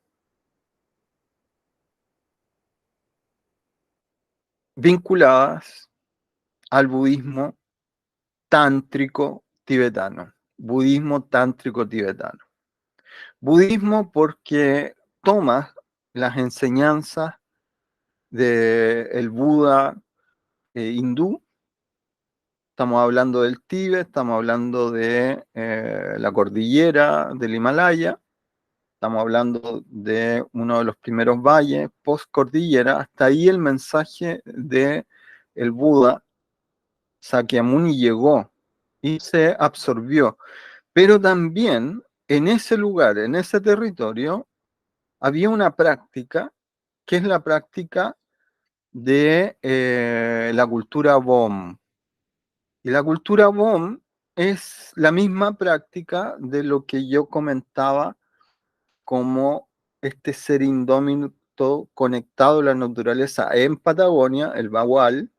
Speaker 1: vinculadas al budismo tántrico tibetano. Budismo tántrico tibetano. Budismo porque toma las enseñanzas del Buda hindú. Estamos hablando del Tíbet, estamos hablando de la cordillera del Himalaya, estamos hablando de uno de los primeros valles post cordillera. Hasta ahí el mensaje de el Buda Sakyamuni llegó y se absorbió. Pero también en ese lugar, en ese territorio, había una práctica que es la práctica de la cultura Böhm. Y la cultura Böhm es la misma práctica de lo que yo comentaba como este ser indómito conectado a la naturaleza en Patagonia, el Bagual,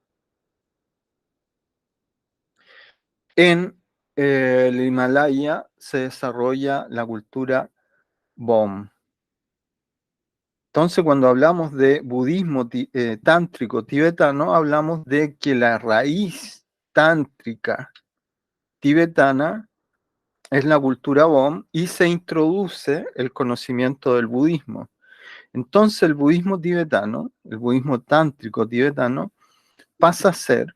Speaker 1: en el Himalaya se desarrolla la cultura Böhm. Entonces, cuando hablamos de budismo tántrico tibetano, hablamos de que la raíz tántrica tibetana es la cultura Böhm y se introduce el conocimiento del budismo. Entonces, el budismo tibetano, el budismo tántrico tibetano, pasa a ser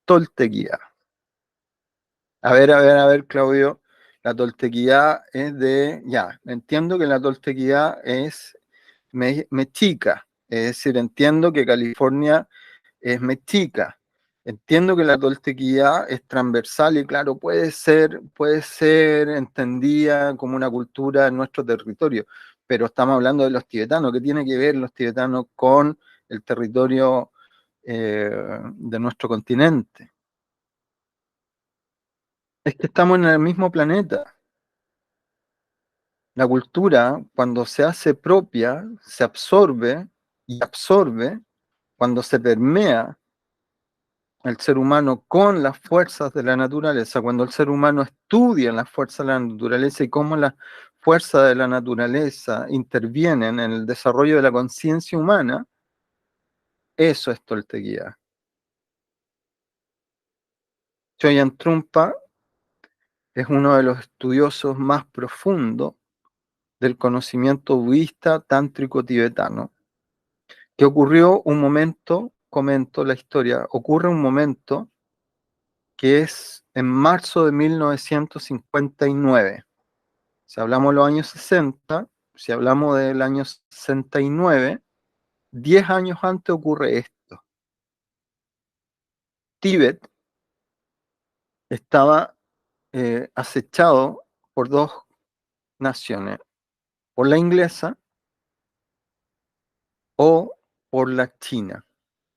Speaker 1: toltequía. A ver, Claudio, la toltequía es de, ya, entiendo que la toltequía es mexica, es decir, entiendo que California es mexica, entiendo que la toltequía es transversal y claro, puede ser entendida como una cultura en nuestro territorio, pero estamos hablando de los tibetanos. ¿Qué tiene que ver los tibetanos con el territorio de nuestro continente? Es que estamos en el mismo planeta. La cultura, cuando se hace propia, se absorbe y absorbe, cuando se permea el ser humano con las fuerzas de la naturaleza, cuando el ser humano estudia las fuerzas de la naturaleza y cómo las fuerzas de la naturaleza intervienen en el desarrollo de la conciencia humana, eso es toltequía. Choyan Trungpa es uno de los estudiosos más profundos del conocimiento budista tántrico tibetano, que ocurrió un momento, comento la historia, ocurre un momento que es en marzo de 1959. Si hablamos de los años 60, si hablamos del año 69, 10 años antes ocurre esto. Tíbet estaba acechado por dos naciones, por la inglesa o por la china.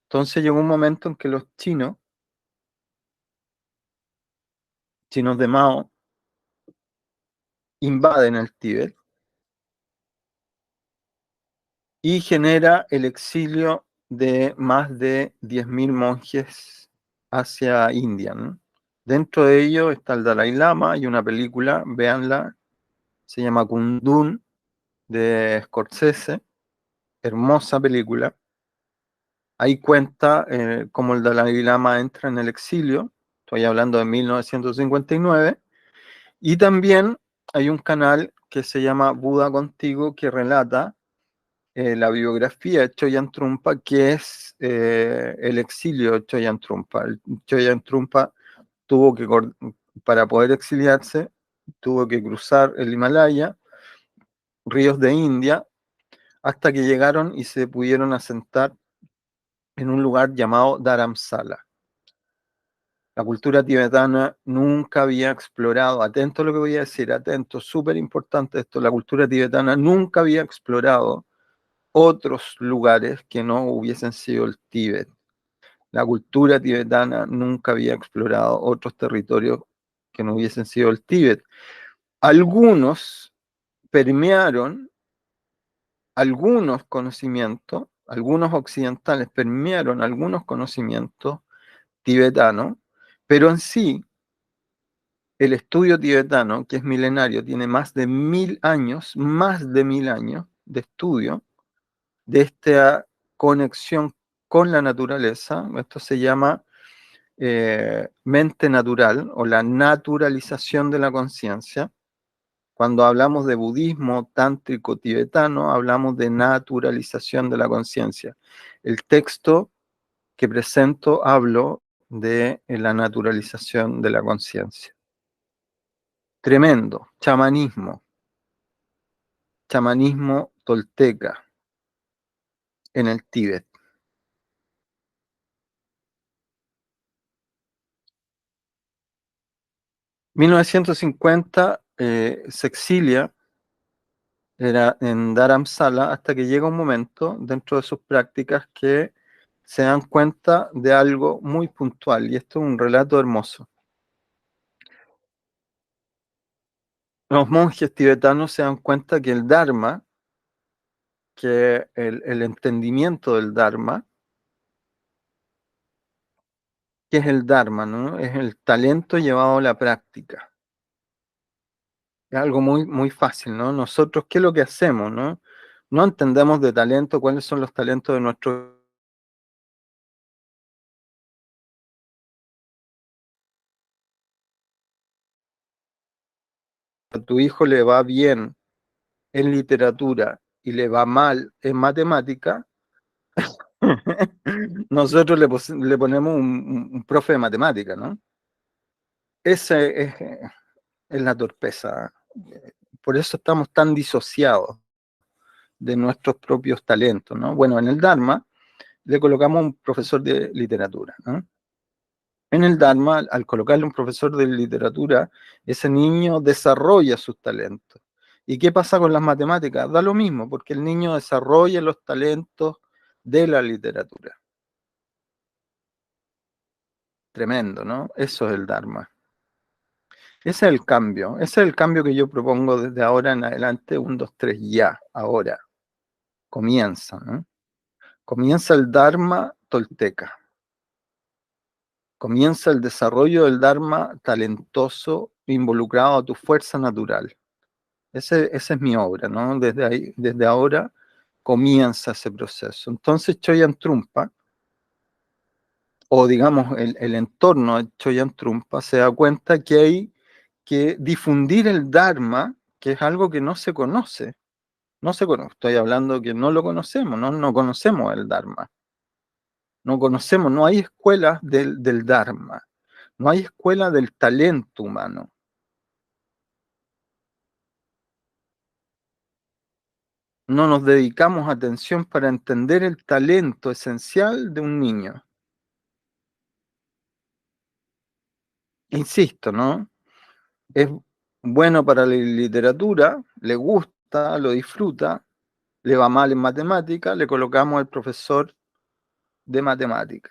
Speaker 1: Entonces llegó un momento en que los chinos de Mao, invaden el Tíbet y genera el exilio de más de 10.000 monjes hacia India, ¿no? Dentro de ello está el Dalai Lama y una película, véanla, se llama Kundun, de Scorsese, hermosa película. Ahí cuenta cómo el Dalai Lama entra en el exilio, estoy hablando de 1959, y también hay un canal que se llama Buda Contigo, que relata la biografía de Choyan Trungpa, que es el exilio de Choyan Trungpa. Choyan Trungpa tuvo que, para poder exiliarse, tuvo que cruzar el Himalaya, ríos de India, hasta que llegaron y se pudieron asentar en un lugar llamado Dharamsala. La cultura tibetana nunca había explorado, atento a lo que voy a decir, atento, súper importante esto, la cultura tibetana nunca había explorado otros lugares que no hubiesen sido el Tíbet. La cultura tibetana nunca había explorado otros territorios que no hubiesen sido el Tíbet. Algunos permearon algunos conocimientos, algunos occidentales permearon algunos conocimientos tibetanos, pero en sí el estudio tibetano, que es milenario, tiene más de 1000 años de estudio de esta conexión con la naturaleza. Esto se llama mente natural o la naturalización de la conciencia. Cuando hablamos de budismo tántrico tibetano, hablamos de naturalización de la conciencia. El texto que presento hablo de la naturalización de la conciencia. Tremendo, chamanismo tolteca en el Tíbet. 1950 se exilia era en Dharamsala hasta que llega un momento dentro de sus prácticas que se dan cuenta de algo muy puntual, y esto es un relato hermoso. Los monjes tibetanos se dan cuenta que el Dharma, que el entendimiento del Dharma, ¿qué es el Dharma, no? Es el talento llevado a la práctica. Es algo muy, muy fácil, ¿no? Nosotros, ¿qué es lo que hacemos, no? No entendemos de talento cuáles son los talentos de nuestro. A tu hijo le va bien en literatura y le va mal en matemática, nosotros le ponemos un profe de matemática, ¿no? Ese es la torpeza. Por eso estamos tan disociados de nuestros propios talentos, ¿no? Bueno, en el Dharma le colocamos un profesor de literatura, ¿no? En el Dharma, al colocarle un profesor de literatura, ese niño desarrolla sus talentos. ¿Y qué pasa con las matemáticas? Da lo mismo, porque el niño desarrolla los talentos de la literatura. Tremendo, ¿no? Eso es el Dharma. Ese es el cambio que yo propongo desde ahora en adelante, 1, 2, 3, ya, ahora. Comienza, ¿no? Comienza el Dharma tolteca. Comienza el desarrollo del Dharma talentoso involucrado a tu fuerza natural. Esa es mi obra, ¿no? Desde ahora comienza ese proceso. Entonces Choyan Trungpa o digamos el entorno de Choyan Trungpa, se da cuenta que hay que difundir el Dharma, que es algo que no se conoce. No se conoce, estoy hablando que no lo conocemos, no conocemos el Dharma. No conocemos, no hay escuelas del Dharma, no hay escuela del talento humano. No nos dedicamos atención para entender el talento esencial de un niño. Insisto, ¿no? Es bueno para la literatura, le gusta, lo disfruta, le va mal en matemática, le colocamos al profesor de matemática.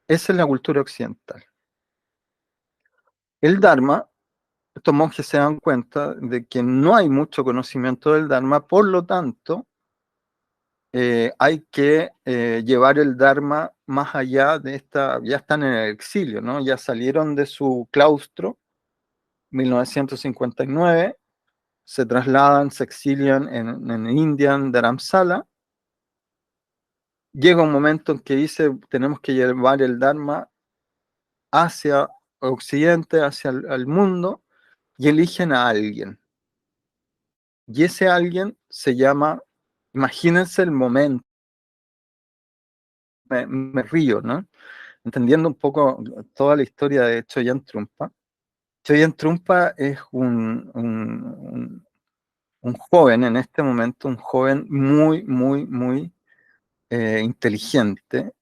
Speaker 1: Esa es la cultura occidental. El Dharma, estos monjes se dan cuenta de que no hay mucho conocimiento del Dharma, por lo tanto, hay que llevar el Dharma más allá de esta, ya están en el exilio, ¿no? Ya salieron de su claustro, 1959, se trasladan, se exilian en India, en Dharamsala. Llega un momento en que dice, tenemos que llevar el Dharma hacia Occidente, hacia el mundo, y eligen a alguien. Y ese alguien se llama, imagínense el momento, me río, ¿no? Entendiendo un poco toda la historia de Choyan Trungpa. Choyan Trungpa es un joven en este momento, un joven muy inteligente,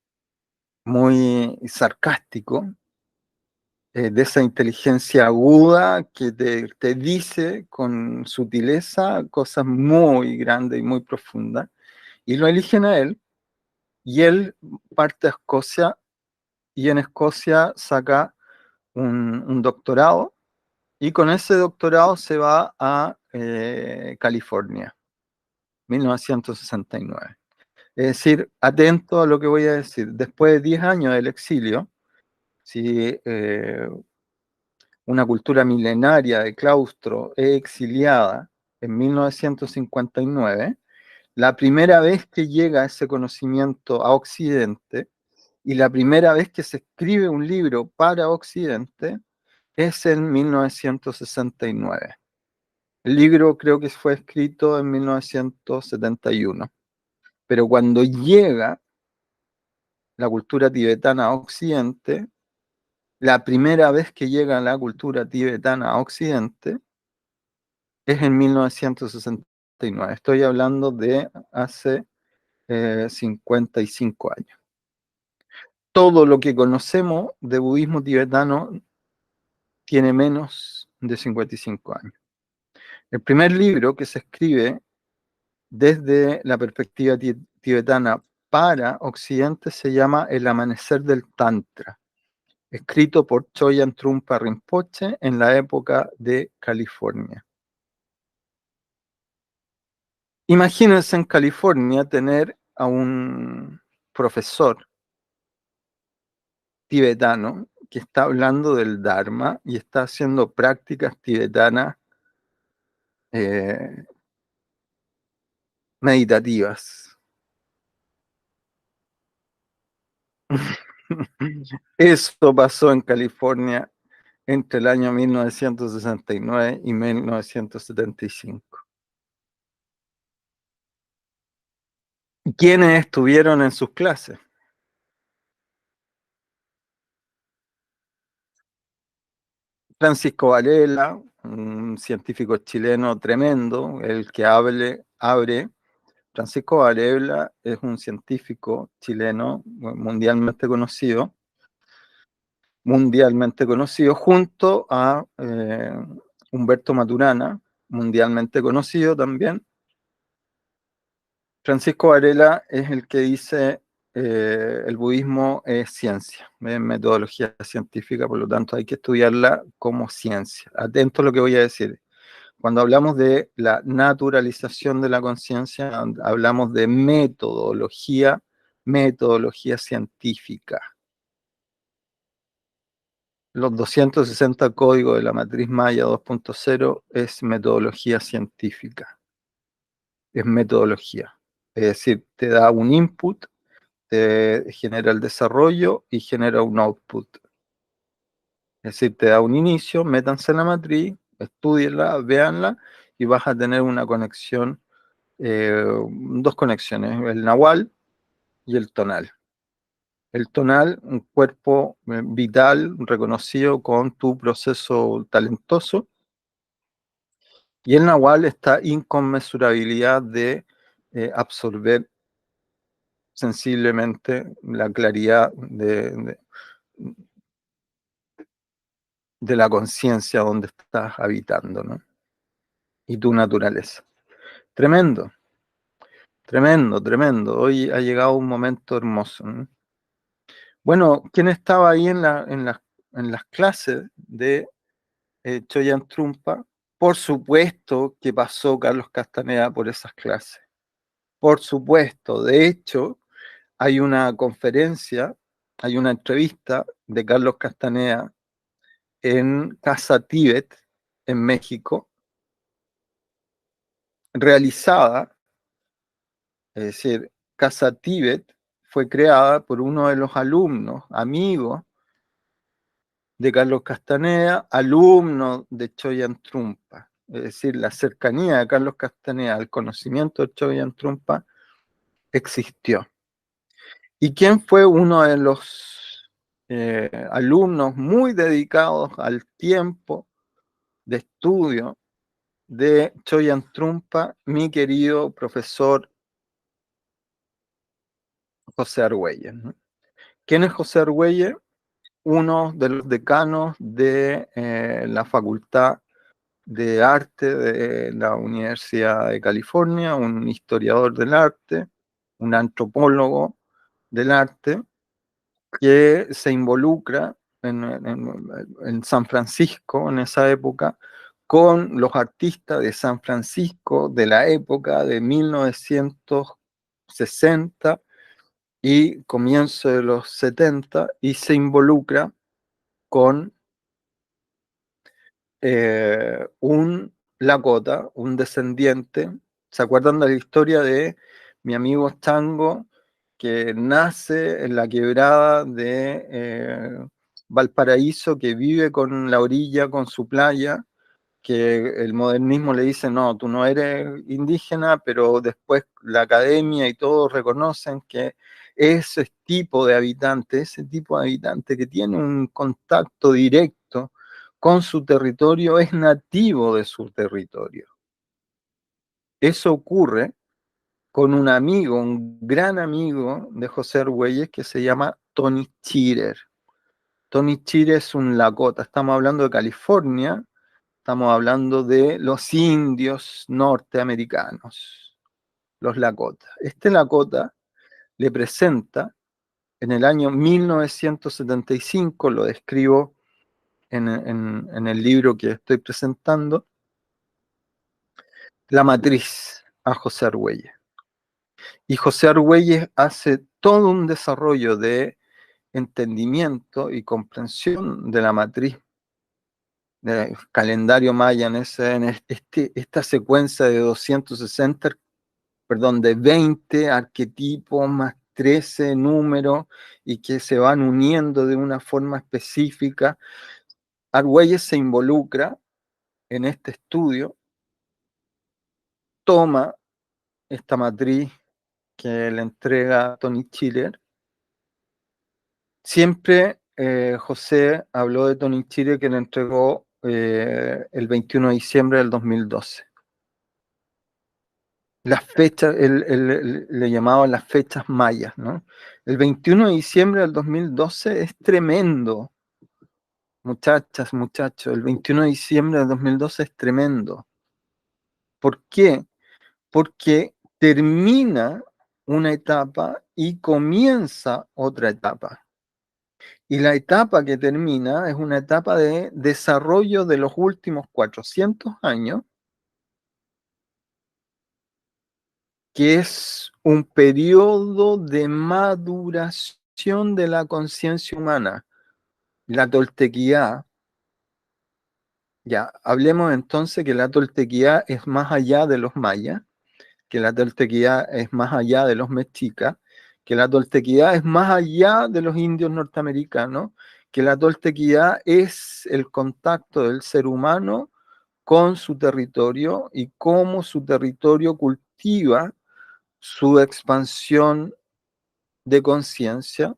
Speaker 1: muy sarcástico, de esa inteligencia aguda que te dice con sutileza cosas muy grandes y muy profundas, y lo eligen a él, y él parte a Escocia, y en Escocia saca un doctorado, y con ese doctorado se va a California, 1969. Es decir, atento a lo que voy a decir, después de 10 años del exilio, si una cultura milenaria de claustro es exiliada en 1959, la primera vez que llega ese conocimiento a Occidente y la primera vez que se escribe un libro para Occidente es en 1969. El libro creo que fue escrito en 1971, pero cuando llega la cultura tibetana a Occidente, la primera vez que llega la cultura tibetana a Occidente es en 1969. Estoy hablando de hace 55 años. Todo lo que conocemos de budismo tibetano tiene menos de 55 años. El primer libro que se escribe desde la perspectiva tibetana para Occidente se llama El amanecer del Tantra, escrito por Choyan Trungpa Rinpoche en la época de California. Imagínense en California tener a un profesor tibetano que está hablando del Dharma y está haciendo prácticas tibetanas eh, meditativas. Eso pasó en California entre el año 1969 y 1975. ¿Quiénes estuvieron en sus clases? Francisco Varela, un científico chileno tremendo, el que abre. Francisco Varela es un científico chileno mundialmente conocido, junto a Humberto Maturana, mundialmente conocido también. Francisco Varela es el que dice el budismo es ciencia, es metodología científica, por lo tanto hay que estudiarla como ciencia. Atento a lo que voy a decir. Cuando hablamos de la naturalización de la conciencia, hablamos de metodología científica. Los 260 códigos de la matriz Maya 2.0 es metodología científica, es metodología. Es decir, te da un input, te genera el desarrollo y genera un output. Es decir, te da un inicio, métanse en la matriz, estudienla, véanla y vas a tener una conexión, dos conexiones, el nahual y el tonal. El tonal, un cuerpo vital reconocido con tu proceso talentoso, y el nahual está inconmensurabilidad de absorber sensiblemente la claridad de la conciencia donde estás habitando, ¿no? Y tu naturaleza. Tremendo, tremendo, tremendo. Hoy ha llegado un momento hermoso, ¿no? Bueno, ¿quién estaba ahí en las clases de Choyan Trumpa? Por supuesto que pasó Carlos Castaneda por esas clases. Por supuesto. De hecho, hay una conferencia, hay una entrevista de Carlos Castaneda en Casa Tíbet, en México, realizada, es decir, Casa Tíbet fue creada por uno de los alumnos, amigos de Carlos Castaneda, alumno de Choyan Trumpa. Es decir, la cercanía de Carlos Castaneda al conocimiento de Choyan Trumpa existió. ¿Y quién fue uno de los alumnos muy dedicados al tiempo de estudio de Choyan Trumpa? Mi querido profesor José Argüelles, ¿no? ¿Quién es José Argüelles? Uno de los decanos de la Facultad de Arte de la Universidad de California, un historiador del arte, un antropólogo del arte, que se involucra en San Francisco en esa época con los artistas de San Francisco de la época de 1960 y comienzo de los 70, y se involucra con un Lakota, un descendiente. ¿Se acuerdan de la historia de mi amigo Chango, que nace en la quebrada de Valparaíso, que vive con la orilla, con su playa, que el modernismo le dice, no, tú no eres indígena, pero después la academia y todos reconocen que ese tipo de habitante, ese tipo de habitante que tiene un contacto directo con su territorio, es nativo de su territorio. Eso ocurre con un amigo, un gran amigo de José Argüelles, que se llama Tony Chirer. Tony Chirer es un Lakota, estamos hablando de California, estamos hablando de los indios norteamericanos, los Lakota. Este Lakota le presenta en el año 1975, lo describo en el libro que estoy presentando, la matriz a José Argüelles. Y José Argüelles hace todo un desarrollo de entendimiento y comprensión de la matriz del calendario maya esta secuencia de 260, perdón, de 20 arquetipos más 13 números y que se van uniendo de una forma específica. Argüelles se involucra en este estudio, toma esta matriz que le entrega Tony Chiller. Siempre José habló de Tony Chiller, que le entregó el 21 de diciembre del 2012. Las fechas, él le llamaban las fechas mayas, ¿no? El 21 de diciembre del 2012 es tremendo, muchachas, muchachos. El 21 de diciembre del 2012 es tremendo. ¿Por qué? Porque termina una etapa y comienza otra etapa. Y la etapa que termina es una etapa de desarrollo de los últimos 400 años, que es un periodo de maduración de la conciencia humana. La toltequidad, ya, hablemos entonces que la toltequidad es más allá de los mayas, que la toltequidad es más allá de los mexicas, que la toltequidad es más allá de los indios norteamericanos, que la toltequidad es el contacto del ser humano con su territorio y cómo su territorio cultiva su expansión de conciencia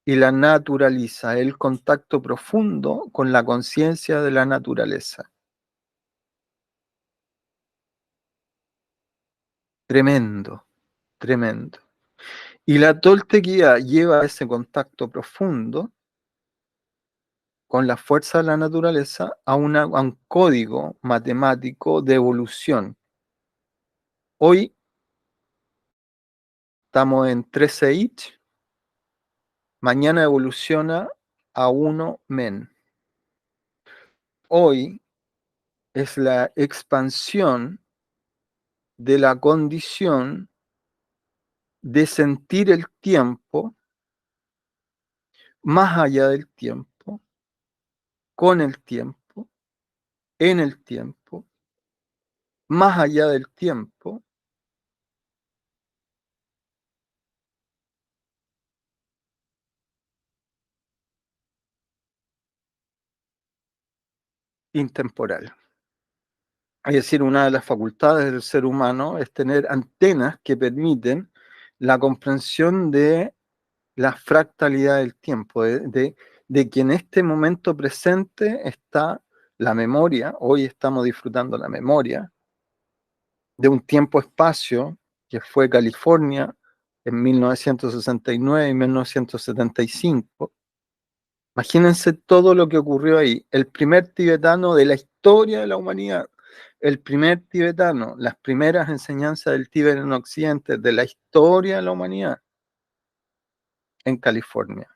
Speaker 1: y la naturaliza, el contacto profundo con la conciencia de la naturaleza. Tremendo, tremendo. Y la toltequidad lleva ese contacto profundo con la fuerza de la naturaleza a un código matemático de evolución. Hoy estamos en 13 Ich, mañana evoluciona a 1 Men. Hoy es la expansión de la condición de sentir el tiempo más allá del tiempo, con el tiempo, en el tiempo, más allá del tiempo, intemporal. Es decir, una de las facultades del ser humano es tener antenas que permiten la comprensión de la fractalidad del tiempo, de que en este momento presente está la memoria, hoy estamos disfrutando la memoria, de un tiempo-espacio que fue California en 1969 y 1975. Imagínense todo lo que ocurrió ahí. El primer tibetano de la historia de la humanidad, el primer tibetano, las primeras enseñanzas del Tíbet en Occidente de la historia de la humanidad en California.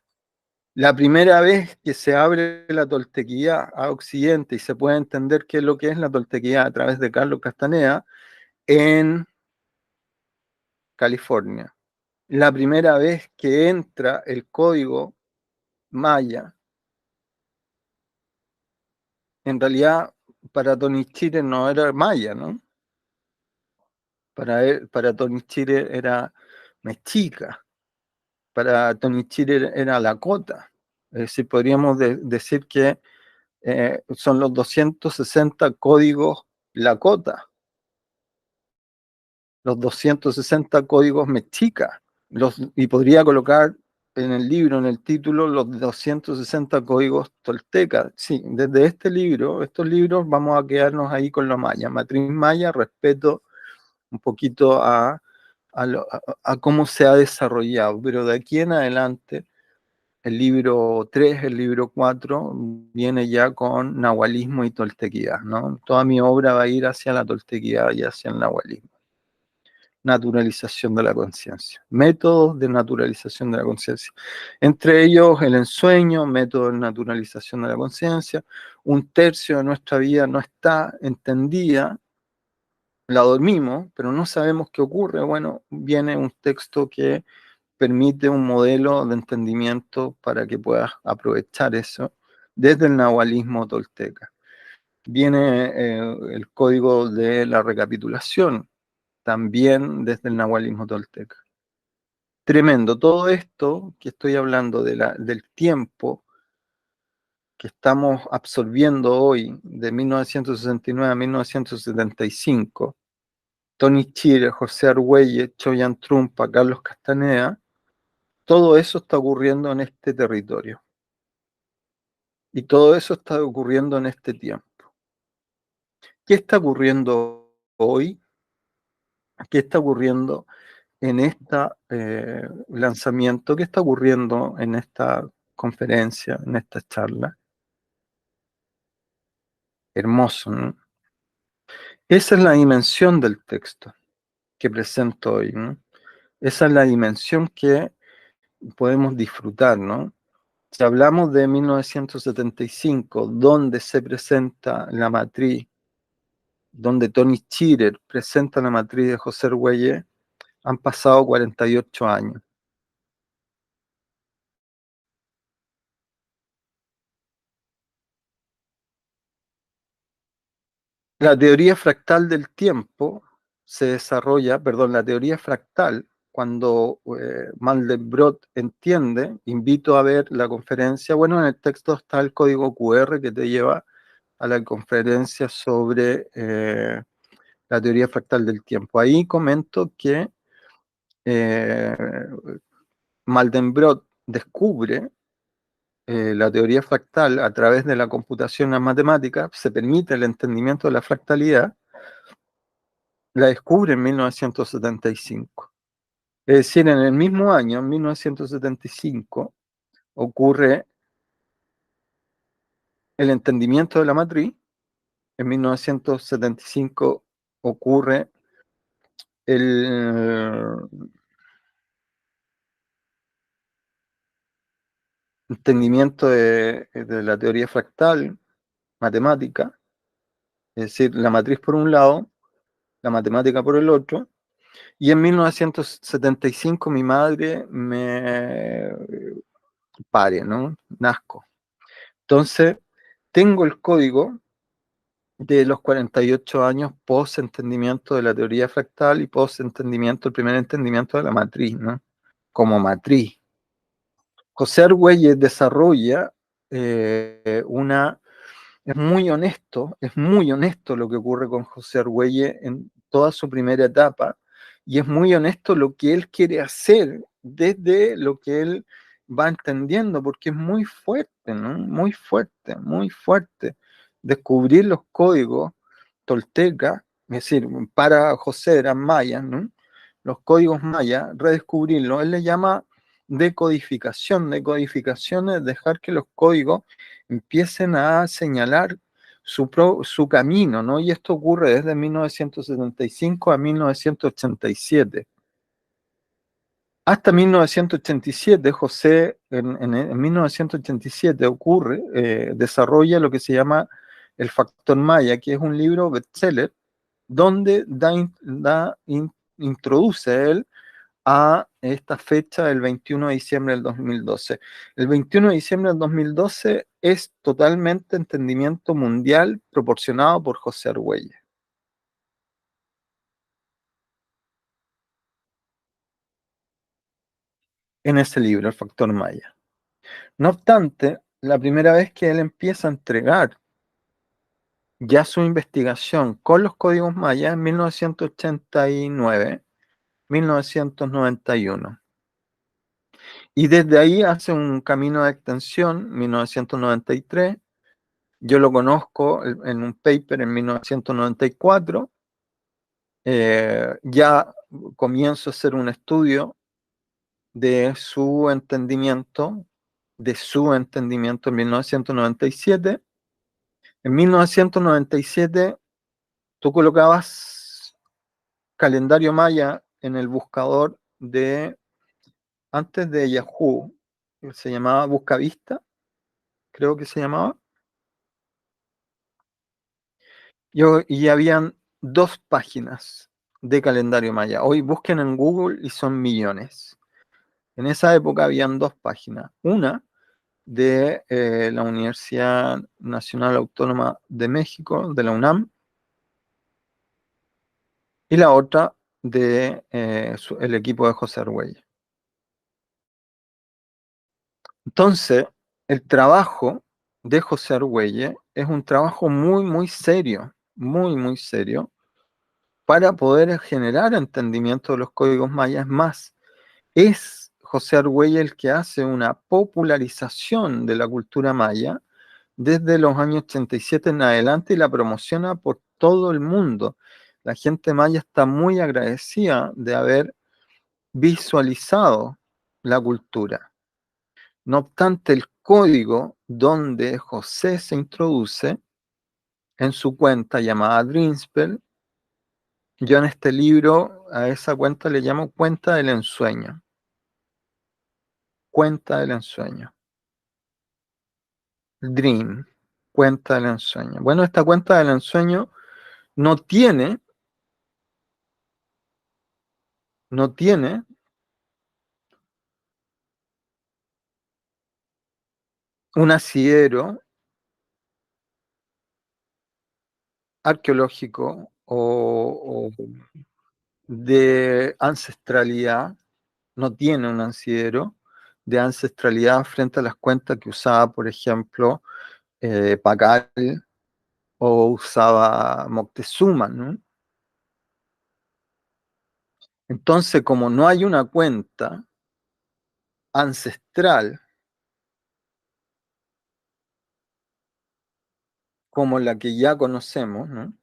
Speaker 1: La primera vez que se abre la toltequidad a Occidente y se puede entender qué es lo que es la toltequidad a través de Carlos Castaneda en California. La primera vez que entra el código maya, en realidad para Tonichire no era maya, ¿no? Para Tonichire era mexica, para Tonichire era lakota. Es decir, podríamos decir que son los 260 códigos lakota, los 260 códigos mexica. Y podría colocar en el libro, en el título, los 260 códigos toltecas. Sí, desde este libro, estos libros, vamos a quedarnos ahí con lo maya. Matriz maya, respeto un poquito a cómo se ha desarrollado, pero de aquí en adelante, el libro 3, el libro 4, viene ya con nahualismo y toltequidad, ¿no? Toda mi obra va a ir hacia la toltequidad y hacia el nahualismo. Naturalización de la conciencia, métodos de naturalización de la conciencia, entre ellos el ensueño, método de naturalización de la conciencia. Un tercio de nuestra vida no está entendida, la dormimos, pero no sabemos qué ocurre. Bueno, viene un texto que permite un modelo de entendimiento para que puedas aprovechar eso desde el nahualismo tolteca. Viene el código de la recapitulación, también desde el nahualismo tolteca. Tremendo. Todo esto que estoy hablando del tiempo que estamos absorbiendo hoy, de 1969 a 1975, Tony Chile, José Argüelles, Choyan Trumpa, Carlos Castaneda, todo eso está ocurriendo en este territorio. Y todo eso está ocurriendo en este tiempo. ¿Qué está ocurriendo hoy? ¿Qué está ocurriendo en este lanzamiento? ¿Qué está ocurriendo en esta conferencia, en esta charla? Hermoso, ¿no? Esa es la dimensión del texto que presento hoy, ¿no? Esa es la dimensión que podemos disfrutar, ¿no? Si hablamos de 1975, donde se presenta la matriz, donde Tony Chirer presenta la matriz de José Argüelles, han pasado 48 años. La teoría fractal del tiempo se desarrolla, perdón, la teoría fractal, cuando Mandelbrot entiende, invito a ver la conferencia. Bueno, en el texto está el código QR que te lleva a la conferencia sobre la teoría fractal del tiempo. Ahí comento que eh, Mandelbrot descubre la teoría fractal a través de la computación matemática, se permite el entendimiento de la fractalidad, la descubre en 1975. Es decir, en el mismo año, en 1975, ocurre el entendimiento de la matriz, en 1975 ocurre el entendimiento de la teoría fractal matemática, es decir, la matriz por un lado, la matemática por el otro, y en 1975 mi madre me pare, ¿no? Nazco. Entonces, tengo el código de los 48 años post entendimiento de la teoría fractal y post entendimiento, el primer entendimiento de la matriz, ¿no? Como matriz. José Argüelles desarrolla una es muy honesto lo que ocurre con José Argüelles en toda su primera etapa, y es muy honesto lo que él quiere hacer desde lo que él va entendiendo, porque es muy fuerte, ¿no? Muy fuerte, muy fuerte. Descubrir los códigos toltecas, es decir, para José eran mayas, ¿no? Los códigos mayas, redescubrirlos, él le llama decodificación. Decodificación es dejar que los códigos empiecen a señalar su camino, ¿no? Y esto ocurre desde 1975 a 1987. Hasta 1987, José, en 1987 ocurre, desarrolla lo que se llama El Factor Maya, que es un libro bestseller, donde introduce él a esta fecha del 21 de diciembre del 2012. El 21 de diciembre del 2012 es totalmente entendimiento mundial proporcionado por José Argüelles. En ese libro, El Factor Maya. No obstante, la primera vez que él empieza a entregar ya su investigación con los códigos mayas en 1989, 1991. Y desde ahí hace un camino de extensión, 1993. Yo lo conozco en un paper en 1994. Ya comienzo a hacer un estudio de su entendimiento, en 1997. En 1997 tú colocabas calendario maya en el buscador antes de Yahoo, que se llamaba Buscavista, creo que se llamaba. Y habían 2 páginas de calendario maya. Hoy busquen en Google y son millones. En esa época habían 2 páginas. Una de la Universidad Nacional Autónoma de México, de la UNAM, y la otra de el equipo de José Argüelles. Entonces, el trabajo de José Argüelles es un trabajo muy, muy, muy serio, para poder generar entendimiento de los códigos mayas. Más, es José Argüelles el que hace una popularización de la cultura maya desde los años 87 en adelante y la promociona por todo el mundo. La gente maya está muy agradecida de haber visualizado la cultura. No obstante, el código donde José se introduce en su cuenta llamada Dreamspell, yo en este libro a esa cuenta le llamo cuenta del ensueño. Cuenta del ensueño. Dream. Cuenta del ensueño. Bueno, esta cuenta del ensueño no tiene, no tiene un asidero arqueológico o de ancestralidad no tiene un asidero de ancestralidad frente a las cuentas que usaba, por ejemplo, Pacal o usaba Moctezuma, ¿no? Entonces, como no hay una cuenta ancestral como la que ya conocemos, ¿no?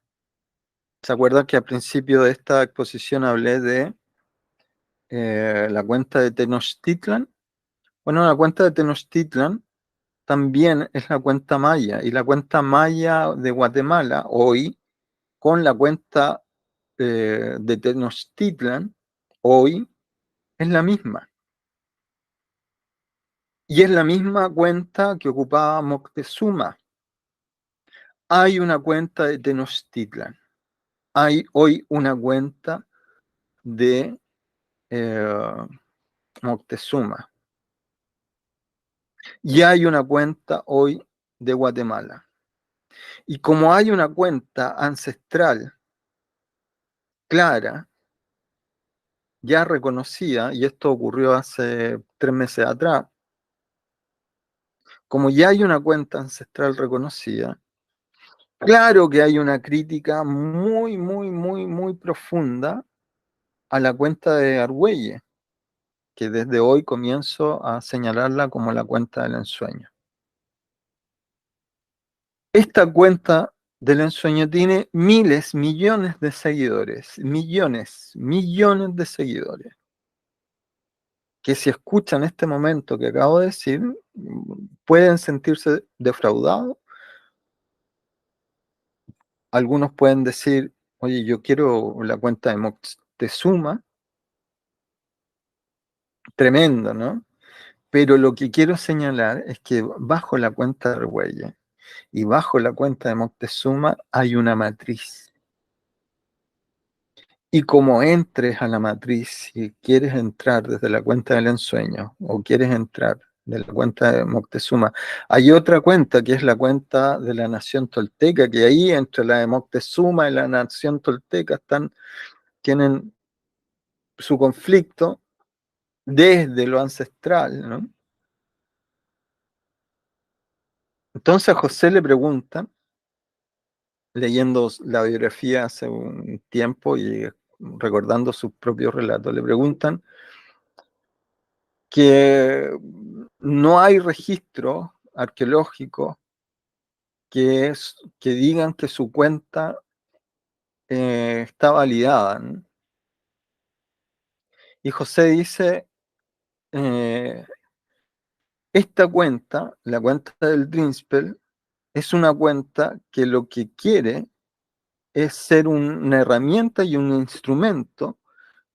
Speaker 1: ¿Se acuerdan que al principio de esta exposición hablé de la cuenta de Tenochtitlan? Bueno, la cuenta de Tenochtitlan también es la cuenta maya, y la cuenta maya de Guatemala hoy, con la cuenta de Tenochtitlan hoy, es la misma. Y es la misma cuenta que ocupaba Moctezuma. Hay una cuenta de Tenochtitlan. Hay hoy una cuenta de Moctezuma. Y hay una cuenta hoy de Guatemala. Y como hay una cuenta ancestral clara, ya reconocida, y esto ocurrió hace 3 meses atrás, como ya hay una cuenta ancestral reconocida, claro que hay una crítica muy, muy, muy, muy profunda a la cuenta de Argüelles, que desde hoy comienzo a señalarla como la cuenta del ensueño. Esta cuenta del ensueño tiene miles, millones de seguidores, millones, millones de seguidores, que si escuchan este momento que acabo de decir, pueden sentirse defraudados. Algunos pueden decir, oye, yo quiero la cuenta de Moctezuma, tremendo, ¿no? Pero lo que quiero señalar es que bajo la cuenta de Argüelles y bajo la cuenta de Moctezuma hay una matriz. Y como entres a la matriz, si quieres entrar desde la cuenta del ensueño o quieres entrar de la cuenta de Moctezuma, hay otra cuenta que es la cuenta de la nación tolteca, que ahí entre la de Moctezuma y la nación tolteca tienen su conflicto desde lo ancestral, ¿no? Entonces a José le preguntan, leyendo la biografía hace un tiempo y recordando sus propios relatos, le preguntan que no hay registro arqueológico que digan que su cuenta está validada, ¿no? Y José dice, eh, esta cuenta, la cuenta del Drinspel, es una cuenta que lo que quiere es ser una herramienta y un instrumento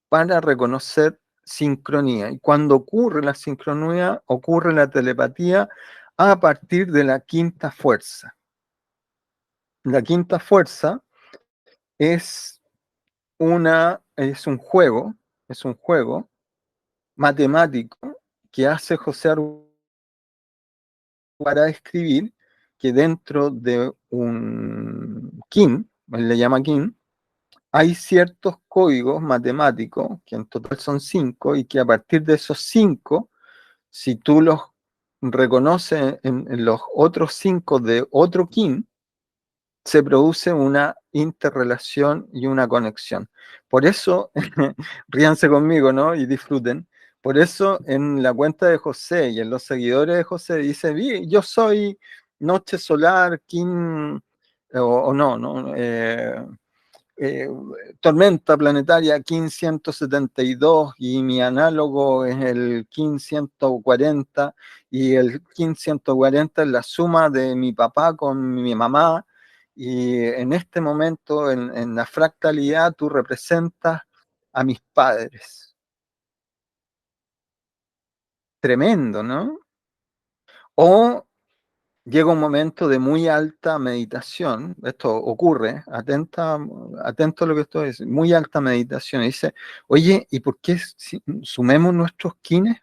Speaker 1: para reconocer sincronía. Y cuando ocurre la sincronía, ocurre la telepatía a partir de la quinta fuerza. La quinta fuerza es es un juego matemático que hace José Arguello para escribir que dentro de un kin, él le llama kin, hay ciertos códigos matemáticos, que en total son 5, y que a partir de esos 5, si tú los reconoces en los otros 5 de otro kin, se produce una interrelación y una conexión. Por eso, ríanse conmigo, ¿no? Y disfruten. Por eso en la cuenta de José y en los seguidores de José dice, yo soy Noche Solar, King, o no, ¿no? Eh, Tormenta Planetaria King 172 y mi análogo es el King 140 y el King 140 es la suma de mi papá con mi mamá y en este momento en la fractalidad tú representas a mis padres. Tremendo, ¿no? O llega un momento de muy alta meditación, esto ocurre, atento a lo que estoy diciendo, muy alta meditación, y dice, oye, ¿y por qué si sumemos nuestros kines?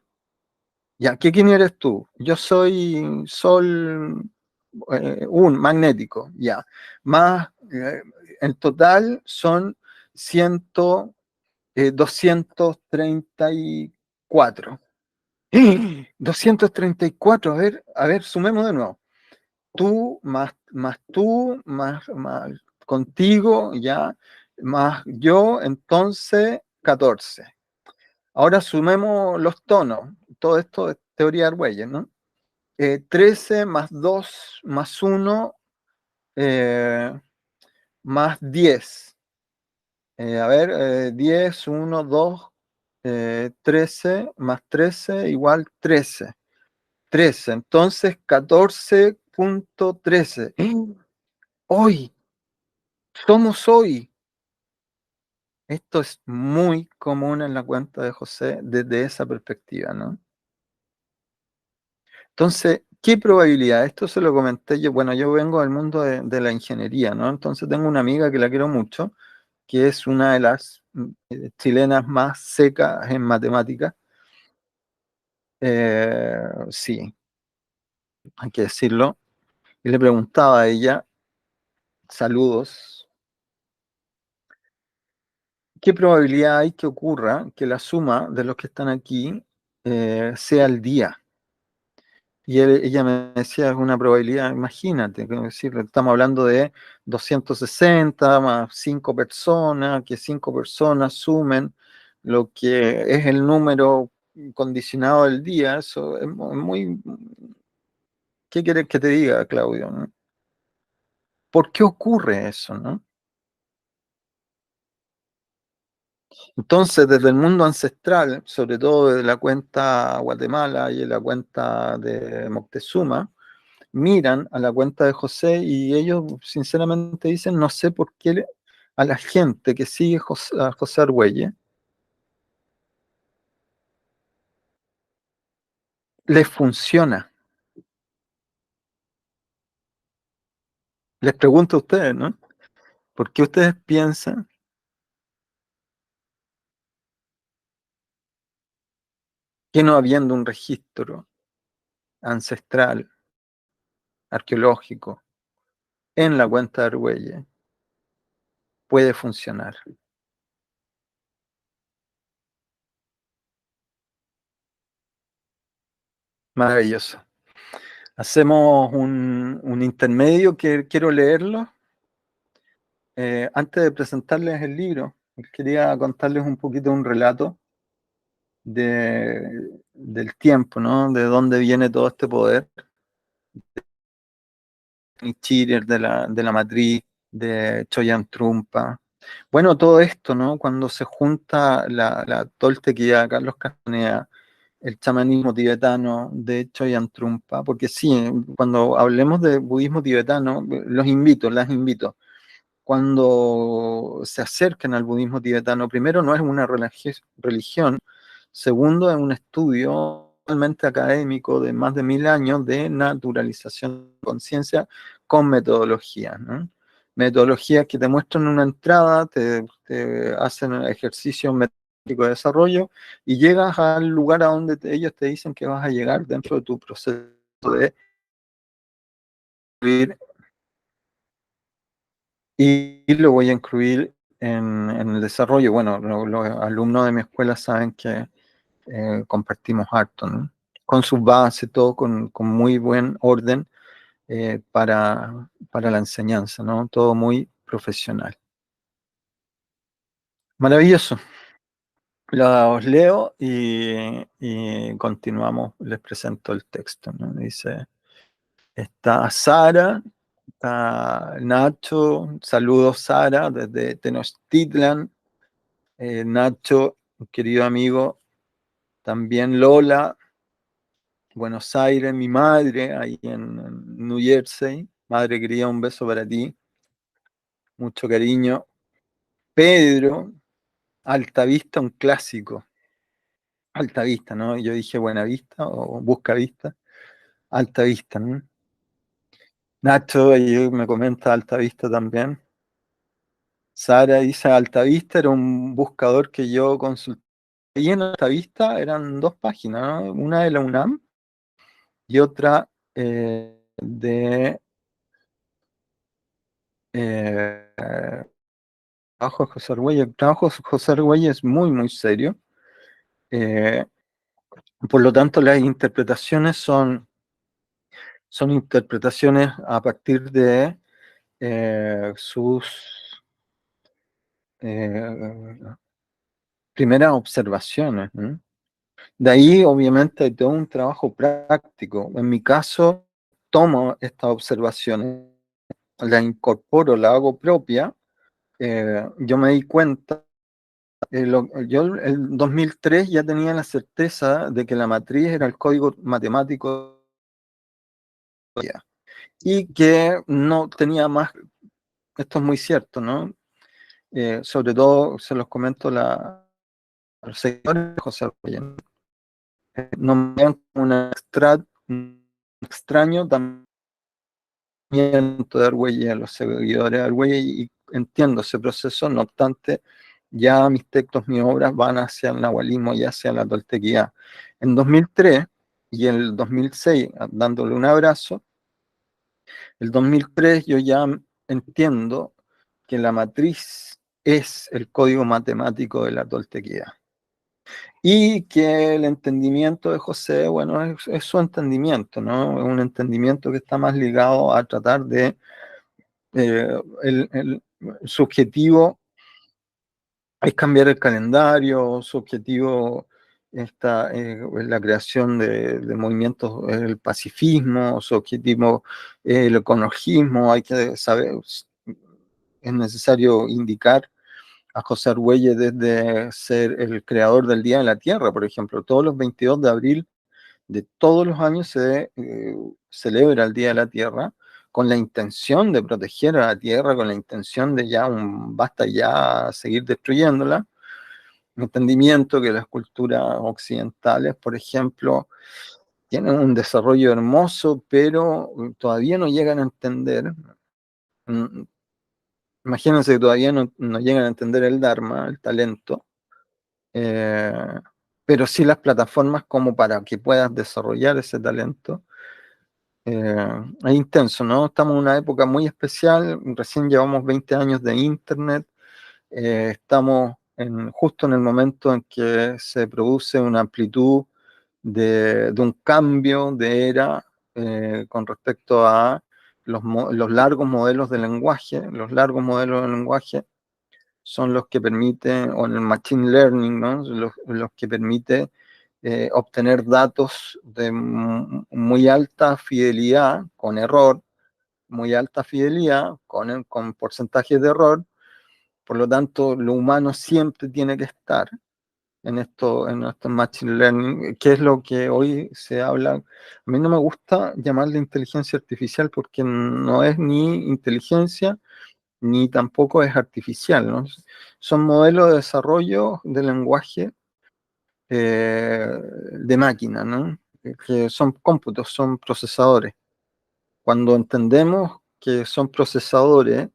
Speaker 1: Ya, ¿qué kin eres tú? Yo soy sol un magnético, ya, más, en total son 234 4. 234, a ver, sumemos de nuevo. Tú más tú, más contigo, ya, más yo, entonces 14. Ahora sumemos los tonos. Todo esto es teoría de Argüelles, ¿no? 13 más 2 más 1 más 10. A ver, 10, 1, 2, 13 más 13 igual 13. 13, entonces 14.13. Hoy, somos hoy. Esto es muy común en la cuenta de José desde esa perspectiva, ¿no? Entonces, ¿qué probabilidad? Esto se lo comenté yo, bueno, yo vengo del mundo de la ingeniería, ¿no? Entonces tengo una amiga que la quiero mucho, que es una de las chilenas más secas en matemáticas. Sí, hay que decirlo. Y le preguntaba a ella, saludos, ¿qué probabilidad hay que ocurra que la suma de los que están aquí sea el día? Y ella me decía, es una probabilidad, imagínate, es decir, estamos hablando de 260 más 5 personas, que 5 personas sumen lo que es el número condicionado del día, eso es muy... ¿Qué quieres que te diga, Claudio? ¿No? ¿Por qué ocurre eso, no? Entonces, desde el mundo ancestral, sobre todo desde la cuenta Guatemala y la cuenta de Moctezuma, miran a la cuenta de José y ellos sinceramente dicen, no sé por qué a la gente que sigue a José Argüelles les funciona. Les pregunto a ustedes, ¿no? ¿Por qué ustedes piensan que no habiendo un registro ancestral, arqueológico, en la cuenta de Argüelles, puede funcionar? Maravilloso. Hacemos un intermedio que quiero leerlo. Antes de presentarles el libro, quería contarles un poquito un relato del tiempo, ¿no? De dónde viene todo este poder, Nichirer de la matriz, de Choyan Trumpa. Bueno, todo esto, ¿no? Cuando se junta la toltequía, Carlos Castaneda, el chamanismo tibetano de Choyan Trumpa, porque sí, cuando hablemos de budismo tibetano, las invito cuando se acercan al budismo tibetano, primero no es una religión, segundo es un estudio realmente académico de más de 1000 años de naturalización de conciencia con metodologías, ¿no? Metodologías que te muestran una entrada, te hacen ejercicios metódicos de desarrollo y llegas al lugar a donde ellos te dicen que vas a llegar dentro de tu proceso de vivir. Y lo voy a incluir en el desarrollo. Bueno, los alumnos de mi escuela saben que compartimos harto, ¿no? Con sus bases, todo con muy buen orden para la enseñanza, ¿no? Todo muy profesional. Maravilloso. Los leo y continuamos. Les presento el texto, ¿no? Dice, está Sara, está Nacho, saludos Sara desde Tenochtitlan. Nacho, un querido amigo, también Lola, Buenos Aires, mi madre, ahí en New Jersey. Madre querida, un beso para ti, mucho cariño. Pedro, Altavista, un clásico. Altavista, ¿no? Yo dije Buenavista o Buscavista. Altavista, ¿no? Nacho, ahí me comenta Altavista también. Sara dice Altavista era un buscador que yo consulté. Y en Altavista eran dos páginas, ¿no? Una de la UNAM y otra de trabajo de José Argüelles. El trabajo de José Argüelles es muy, muy serio. Eh, Por lo tanto, las interpretaciones son interpretaciones a partir de sus eh, primeras observaciones, ¿no? De ahí, obviamente, hay todo un trabajo práctico. En mi caso, tomo estas observaciones, las incorporo, las hago propia. Yo me di cuenta, yo el 2003 ya tenía la certeza de que la matriz era el código matemático y que no tenía más, esto es muy cierto, ¿no? Sobre todo se los comento a los seguidores de José Arroyo, ¿no? No me vean como un extraño también de Argüelles, a los seguidores de Argüelles, y entiendo ese proceso. No obstante, ya mis textos, mis obras van hacia el nahualismo y hacia la toltequidad. En 2003 y en el 2006, dándole un abrazo, el 2003 yo ya entiendo que la matriz es el código matemático de la toltequidad. Y que el entendimiento de José, bueno, es su entendimiento, ¿no? Es un entendimiento que está más ligado a tratar de su objetivo es cambiar el calendario, su objetivo está en la creación de movimientos, el pacifismo, su objetivo el ecologismo. Hay que saber, es necesario indicar a José Argüelles desde ser el creador del Día de la Tierra, por ejemplo. Todos los 22 de abril de todos los años se celebra el Día de la Tierra con la intención de proteger a la Tierra, con la intención de ya basta ya seguir destruyéndola. Entendimiento que las culturas occidentales, por ejemplo, tienen un desarrollo hermoso, pero todavía no llegan a entender. mm, Imagínense que todavía no llegan a entender el Dharma, el talento, eh, pero sí las plataformas como para que puedas desarrollar ese talento. Es intenso, ¿no? Estamos en una época muy especial, recién llevamos 20 años de Internet, estamos justo en el momento en que se produce una amplitud de un cambio de era con respecto a los largos modelos de lenguaje. Los largos modelos de lenguaje son los que permiten, o en el machine learning, ¿no? Los que permiten obtener datos de muy alta fidelidad, con error, muy alta fidelidad, con porcentajes de error. Por lo tanto, lo humano siempre tiene que estar en esto machine learning, que es lo que hoy se habla. A mí no me gusta llamarle inteligencia artificial porque no es ni inteligencia ni tampoco es artificial, ¿no? Son modelos de desarrollo de lenguaje de máquina, ¿no? Que son cómputos, son procesadores. Cuando entendemos que son procesadores,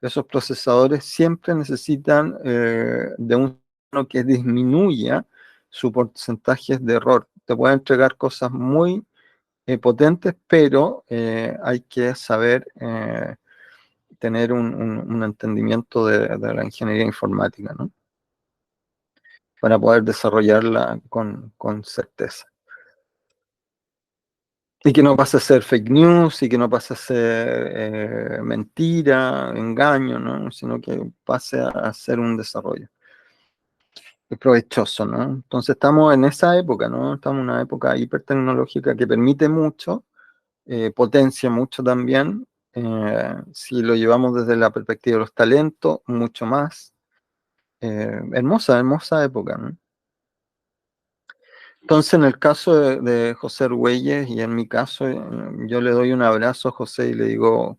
Speaker 1: esos procesadores siempre necesitan de un que disminuya su porcentaje de error. Te puede entregar cosas muy potentes, pero hay que saber tener un entendimiento de la ingeniería informática, ¿no? Para poder desarrollarla con certeza. Y que no pase a ser fake news, y que no pase a ser mentira, engaño, ¿no? Sino que pase a ser un desarrollo provechoso, ¿no? Entonces estamos en esa época, ¿no? Estamos en una época hipertecnológica que permite mucho, potencia mucho también. Si lo llevamos desde la perspectiva de los talentos, mucho más. Hermosa, hermosa época, ¿no? Entonces, en el caso de José Argüelles y en mi caso, yo le doy un abrazo a José y le digo,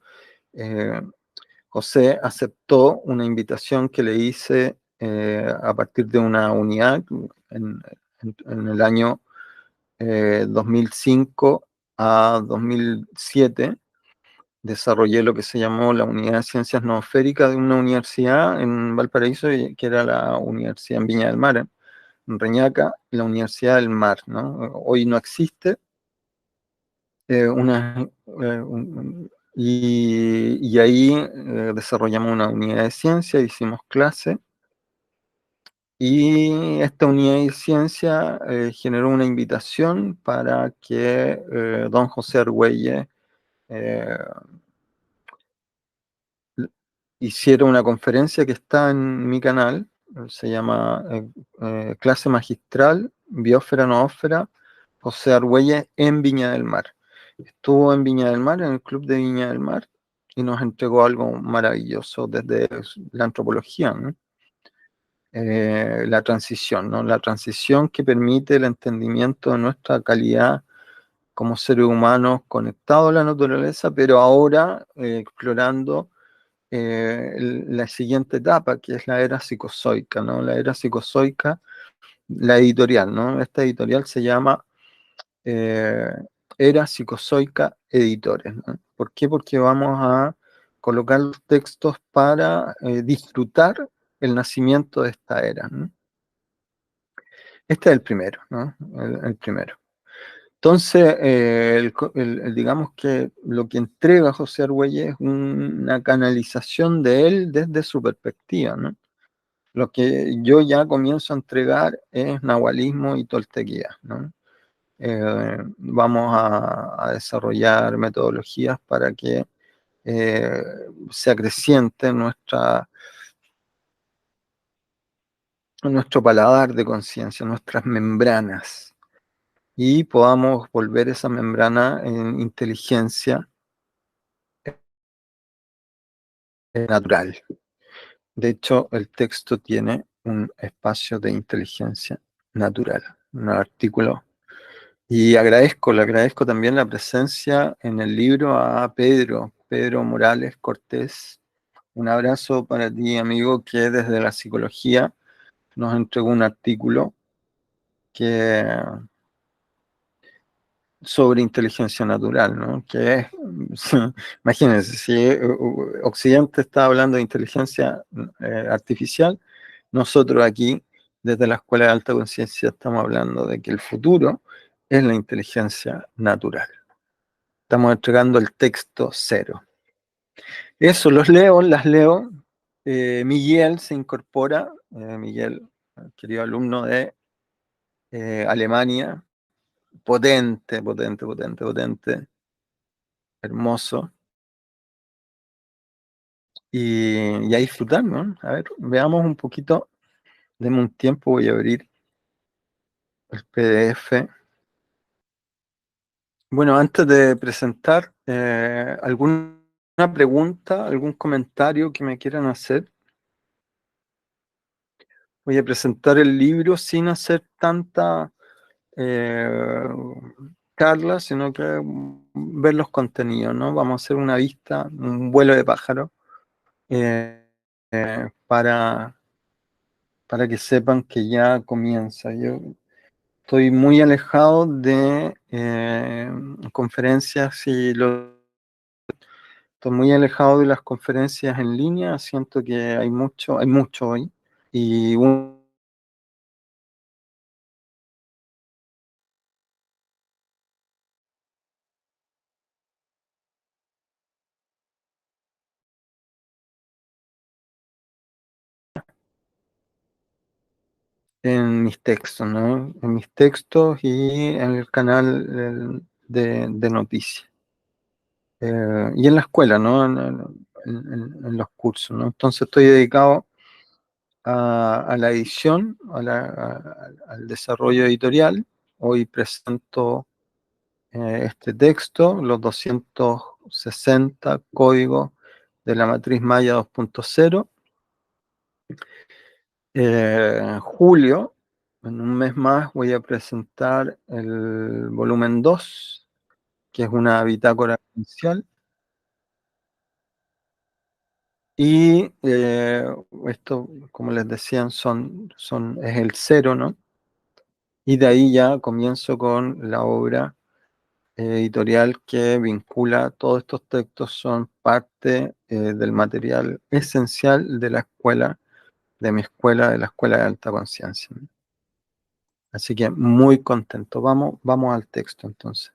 Speaker 1: eh, José aceptó una invitación que le hice a partir de una unidad en el año 2005 a 2007. Desarrollé lo que se llamó la Unidad de Ciencias Noosféricas de una universidad en Valparaíso, que era la Universidad en Viña del Mar, en Reñaca, la Universidad del Mar, ¿no? Hoy no existe. Y ahí desarrollamos una unidad de ciencia, hicimos clase, Y esta unidad de ciencia generó una invitación para que don José Argüelles eh, hiciera una conferencia que está en mi canal, se llama Clase Magistral, Biosfera Noósfera, José Argüelles en Viña del Mar. Estuvo en Viña del Mar, en el Club de Viña del Mar, y nos entregó algo maravilloso desde la antropología, ¿no? La transición, ¿no? La transición que permite el entendimiento de nuestra calidad como seres humanos conectados a la naturaleza, pero ahora explorando la siguiente etapa, que es la era psicozoica, ¿no? La era psicozoica, la editorial, ¿no? Esta editorial se llama eh, Era Psicozoica Editores, ¿no? ¿Por qué? Porque vamos a colocar los textos para disfrutar el nacimiento de esta era, ¿no? Este es el primero, ¿no? El primero. Entonces, digamos que lo que entrega José Argüelles es una canalización de él desde su perspectiva, ¿no? Lo que yo ya comienzo a entregar es nahualismo y toltequía, ¿no? Vamos a desarrollar metodologías para que eh, se acreciente nuestro paladar de conciencia, nuestras membranas, y podamos volver esa membrana en inteligencia natural. De hecho, el texto tiene un espacio de inteligencia natural, un artículo. Y le agradezco también la presencia en el libro a Pedro Morales Cortés. Un abrazo para ti, amigo, que desde la psicología nos entregó un artículo que, sobre inteligencia natural, ¿no? Que es, imagínense, si Occidente está hablando de inteligencia artificial, nosotros aquí, desde la Escuela de Alta Conciencia, estamos hablando de que el futuro es la inteligencia natural. Estamos entregando el texto cero. Eso, las leo. Miguel se incorpora, Miguel, querido alumno de Alemania, potente, potente, potente, potente, hermoso. Y a disfrutar, ¿no? A ver, veamos un poquito, deme un tiempo, voy a abrir el PDF. Bueno, antes de presentar, ¿alguna pregunta, algún comentario que me quieran hacer? Voy a presentar el libro sin hacer tanta eh, charla, sino que ver los contenidos, ¿no? Vamos a hacer una vista, un vuelo de pájaro, eh, para que sepan que ya comienza. Yo estoy muy alejado de conferencias estoy muy alejado de las conferencias en línea. Siento que hay mucho hoy. Y en mis textos, ¿no? En mis textos y en el canal de noticias. Y en la escuela, ¿no? En los cursos, ¿no? Entonces estoy dedicado a la edición, al desarrollo editorial. Hoy presento este texto, los 260 códigos de la matriz Maya 2.0. Julio, en un mes más, voy a presentar el volumen 2, que es una bitácora inicial. Y esto, como les decían, es el cero, ¿no? Y de ahí ya comienzo con la obra editorial que vincula todos estos textos, son parte del material esencial de la escuela, de mi escuela, de la Escuela de Alta Conciencia. Así que muy contento. Vamos al texto entonces.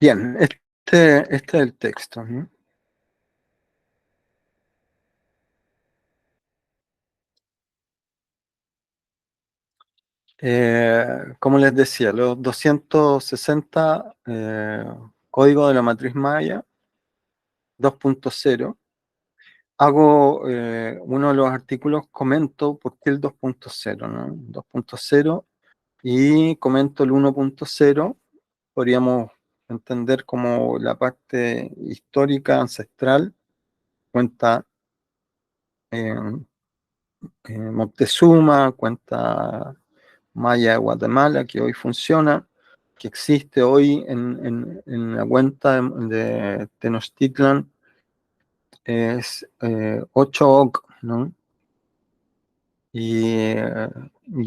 Speaker 1: Bien, este es el texto, ¿no? Como les decía, los 260 código de la matriz Maya 2.0. Hago uno de los artículos, comento por qué el 2.0, ¿no? 2.0 y comento el 1.0. Podríamos entender como la parte histórica, ancestral, cuenta eh, Moctezuma, cuenta Maya de Guatemala, que hoy funciona, que existe hoy en la cuenta de Tenochtitlan, es 8 ¿no? Y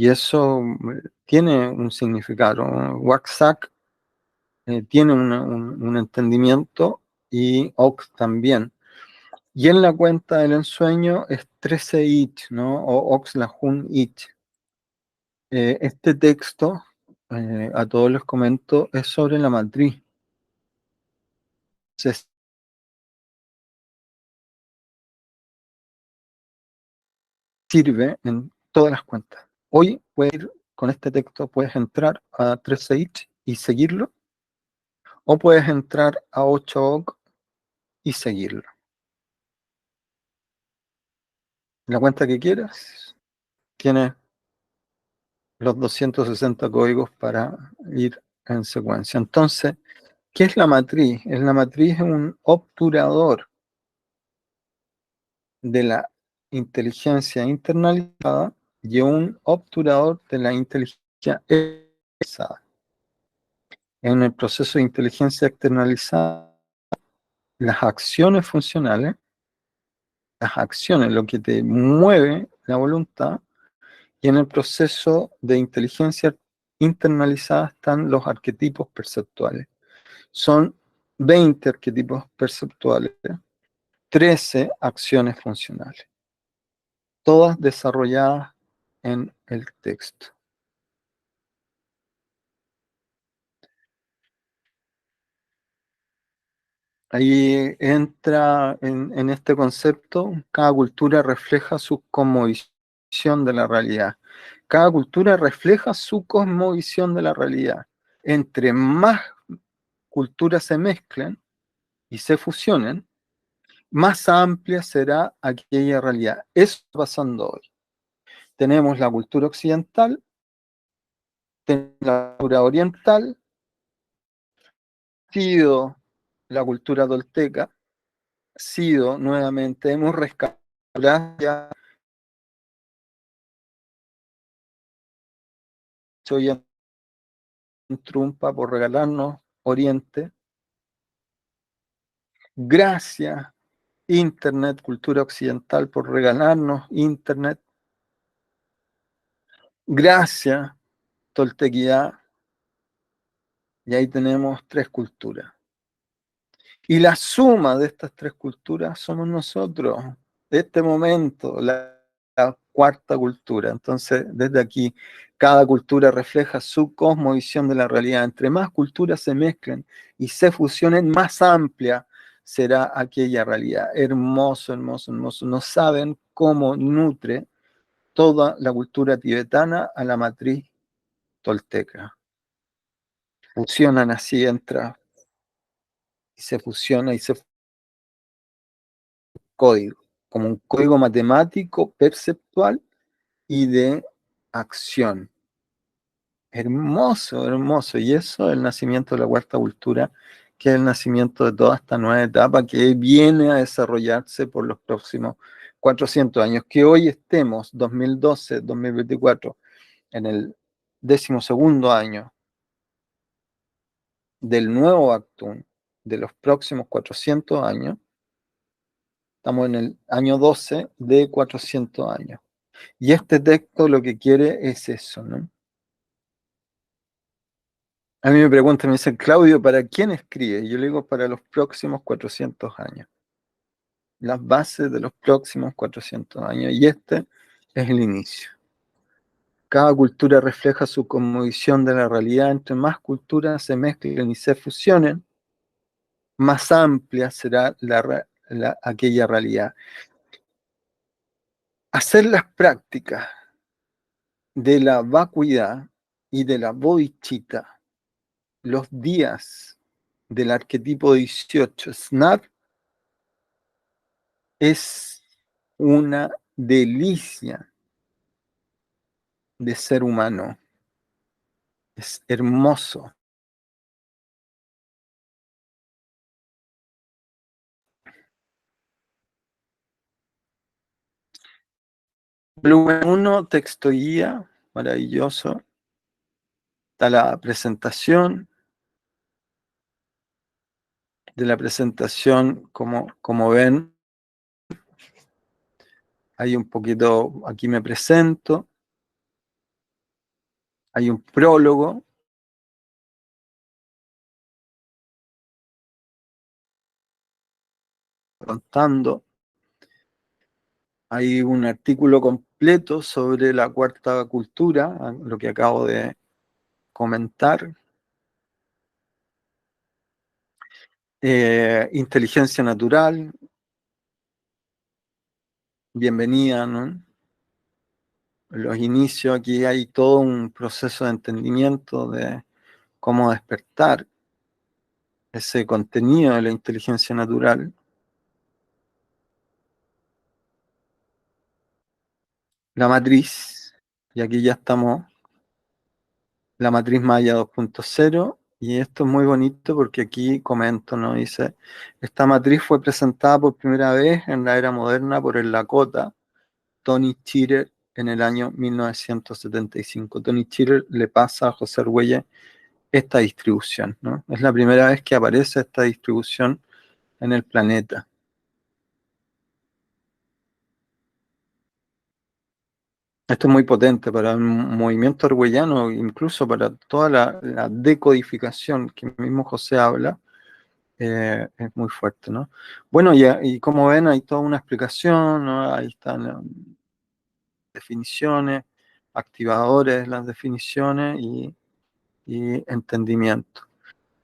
Speaker 1: eso tiene un significado, ¿no? Waxac tiene un entendimiento y Oc también. Y en la cuenta del ensueño es 13 it, ¿no? O Oxlahun it. Este texto, a todos les comento, es sobre la matriz. Se sirve en todas las cuentas. Hoy puedes ir con este texto, puedes entrar a 13 it y seguirlo, o puedes entrar a 8 y seguirlo. La cuenta que quieras tiene los 260 códigos para ir en secuencia. Entonces, ¿qué es la matriz? La matriz es un obturador de la inteligencia internalizada y un obturador de la inteligencia externalizada. En el proceso de inteligencia externalizada, las acciones funcionales, las acciones, lo que te mueve la voluntad, y en el proceso de inteligencia internalizada están los arquetipos perceptuales. Son 20 arquetipos perceptuales, 13 acciones funcionales, todas desarrolladas en el texto. Ahí entra en este concepto, cada cultura refleja su cosmovisión de la realidad. Cada cultura refleja su cosmovisión de la realidad. Entre más culturas se mezclen y se fusionen, más amplia será aquella realidad. Eso está pasando hoy. Tenemos la cultura occidental, tenemos la cultura oriental, sido la cultura tolteca, sido nuevamente, hemos rescatado soy trumpa por regalarnos Oriente, gracias Internet, cultura occidental por regalarnos Internet, gracias Toltequidad, y ahí tenemos 3 culturas. Y la suma de estas 3 culturas somos nosotros, de este momento, la cuarta cultura. Entonces, desde aquí, cada cultura refleja su cosmovisión de la realidad. Entre más culturas se mezclen y se fusionen, más amplia será aquella realidad. Hermoso, hermoso, hermoso. No saben cómo nutre toda la cultura tibetana a la matriz tolteca. Fusionan así, entra y se fusiona y se código, como un código matemático, perceptual y de acción. Hermoso, hermoso. Y eso es el nacimiento de la cuarta cultura, que es el nacimiento de toda esta nueva etapa que viene a desarrollarse por los próximos 400 años. Que hoy estemos, 2012, 2024, en el 12º año del nuevo Actún, de los próximos 400 años, estamos en el año 12 de 400 años. Y este texto lo que quiere es eso, ¿no? A mí me preguntan, me dicen, Claudio, ¿para quién escribe? Yo le digo, para los próximos 400 años. Las bases de los próximos 400 años. Y este es el inicio. Cada cultura refleja su cosmovisión de la realidad. Entre más culturas se mezclen y se fusionen, más amplia será aquella realidad. Hacer las prácticas de la vacuidad y de la bodhicitta los días del arquetipo 18 SNAP es una delicia de ser humano. Es hermoso. Volumen 1, texto guía, maravilloso. Está la presentación. De la presentación, como ven, hay un poquito, aquí me presento, hay un prólogo, contando, hay un artículo completo sobre la cuarta cultura, lo que acabo de comentar, inteligencia natural, bienvenida, ¿no? Los inicios, aquí hay todo un proceso de entendimiento de cómo despertar ese contenido de la inteligencia natural. La matriz, y aquí ya estamos, la matriz Maya 2.0, y esto es muy bonito porque aquí comento, ¿no? Dice, esta matriz fue presentada por primera vez en la era moderna por el Lakota Tony Chirer en el año 1975. Tony Chirer le pasa a José Argüelles esta distribución, ¿no? Es la primera vez que aparece esta distribución en el planeta. Esto es muy potente para el movimiento argüellano, incluso para toda la decodificación que mismo José habla, es muy fuerte, ¿no? Bueno, y como ven, hay toda una explicación, ¿no? Ahí están las definiciones, activadores, las definiciones y entendimiento.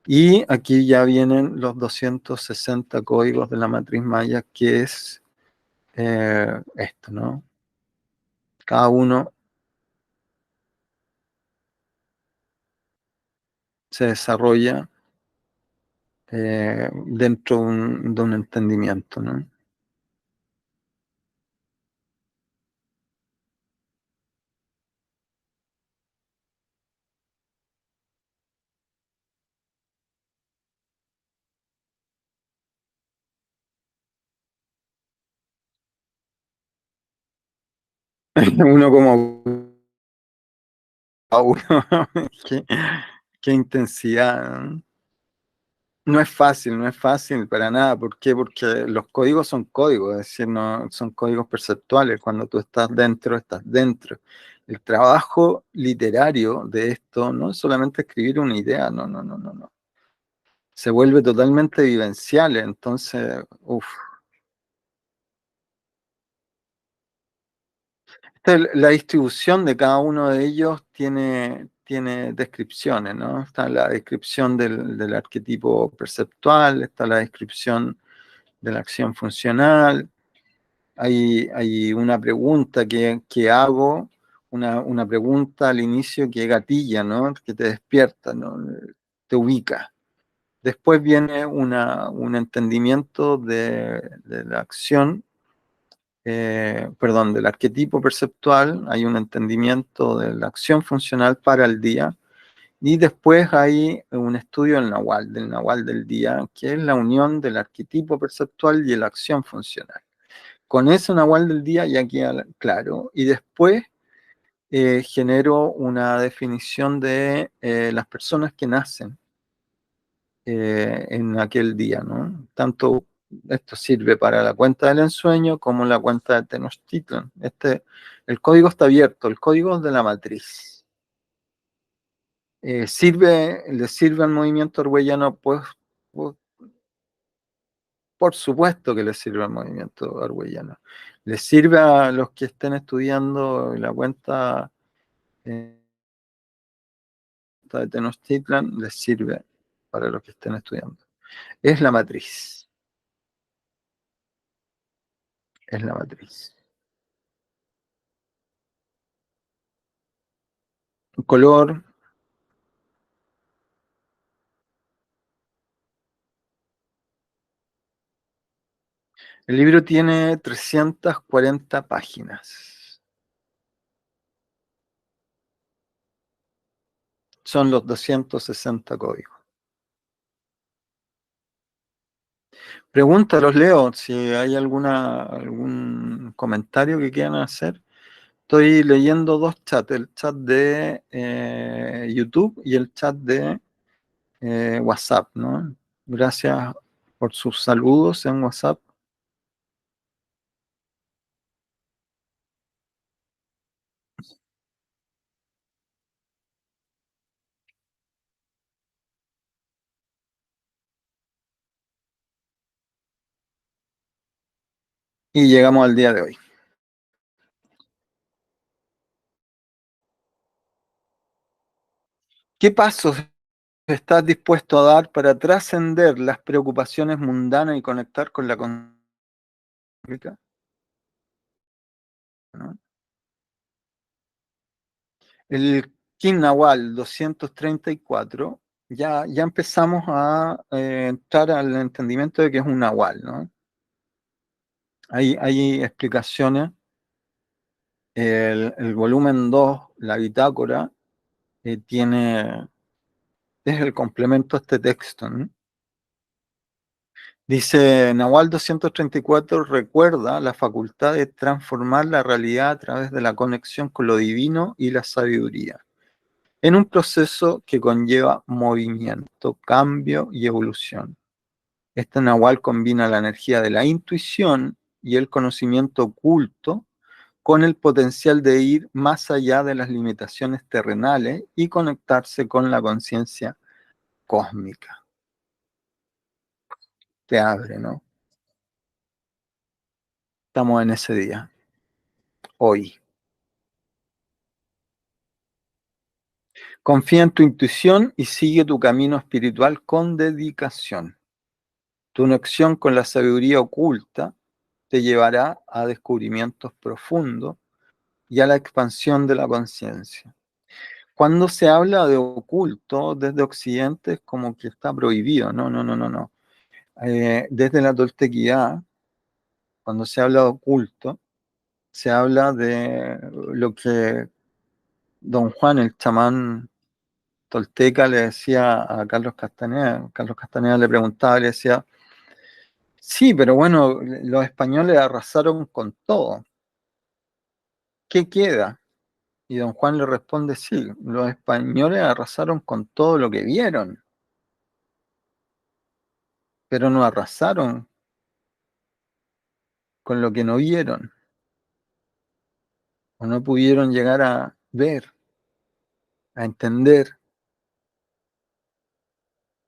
Speaker 1: Y aquí ya vienen los 260 códigos de la matriz maya, que es esto, ¿no? Cada uno se desarrolla dentro de un entendimiento, ¿no? Uno como a uno, qué, qué intensidad, ¿no? No es fácil, no es fácil para nada. ¿Por qué? Porque los códigos son códigos, es decir, no son códigos perceptuales. Cuando tú estás dentro, estás dentro. El trabajo literario de esto no es solamente escribir una idea, no, no, no, no, no. Se vuelve totalmente vivencial, entonces, uff. La distribución de cada uno de ellos tiene descripciones, ¿no? Está la descripción del arquetipo perceptual, está la descripción de la acción funcional, hay una pregunta que hago, una pregunta al inicio que gatilla, ¿no? Que te despierta, ¿no? Te ubica. Después viene un entendimiento de la acción, perdón, del arquetipo perceptual, hay un entendimiento de la acción funcional para el día, y después hay un estudio del Nahual del día, que es la unión del arquetipo perceptual y la acción funcional. Con ese Nahual del día ya queda claro, y después genero una definición de las personas que nacen en aquel día, ¿no? Tanto esto sirve para la cuenta del ensueño como la cuenta de Tenochtitlan. El código está abierto, el código es de la matriz. ¿Le sirve al movimiento orwelliano? Pues, por supuesto que le sirve al movimiento orwelliano. Le sirve a los que estén estudiando la cuenta de Tenochtitlan, les sirve para los que estén estudiando. Es la matriz, es la matriz. Color, el libro tiene 340 páginas. Son los 260 códigos. Pregúntalos, Leo, si hay algún comentario que quieran hacer. Estoy leyendo dos chats, el chat de YouTube y el chat de WhatsApp, ¿no? Gracias por sus saludos en WhatsApp. Y llegamos al día de hoy. ¿Qué pasos estás dispuesto a dar para trascender las preocupaciones mundanas y conectar con la conciencia? ¿No? El Kin Nahual 234, ya empezamos a entrar al entendimiento de que es un Nahual, ¿no? Hay explicaciones. El volumen 2, la bitácora, es el complemento a este texto, ¿no? Dice, Nahual 234 recuerda la facultad de transformar la realidad a través de la conexión con lo divino y la sabiduría, en un proceso que conlleva movimiento, cambio y evolución. Este Nahual combina la energía de la intuición y el conocimiento oculto con el potencial de ir más allá de las limitaciones terrenales y conectarse con la conciencia cósmica. Te abre, ¿no? Estamos en ese día, hoy. Confía en tu intuición y sigue tu camino espiritual con dedicación. Tu conexión con la sabiduría oculta te llevará a descubrimientos profundos y a la expansión de la conciencia. Cuando se habla de oculto desde Occidente es como que está prohibido. No, no, no, no, no. Desde la toltequidad, cuando se habla de oculto, se habla de lo que don Juan, el chamán tolteca, le decía a Carlos Castaneda. Carlos Castaneda le preguntaba, le decía, sí, pero bueno, los españoles arrasaron con todo. ¿Qué queda? Y don Juan le responde, sí, los españoles arrasaron con todo lo que vieron, pero no arrasaron con lo que no vieron o no pudieron llegar a ver, a entender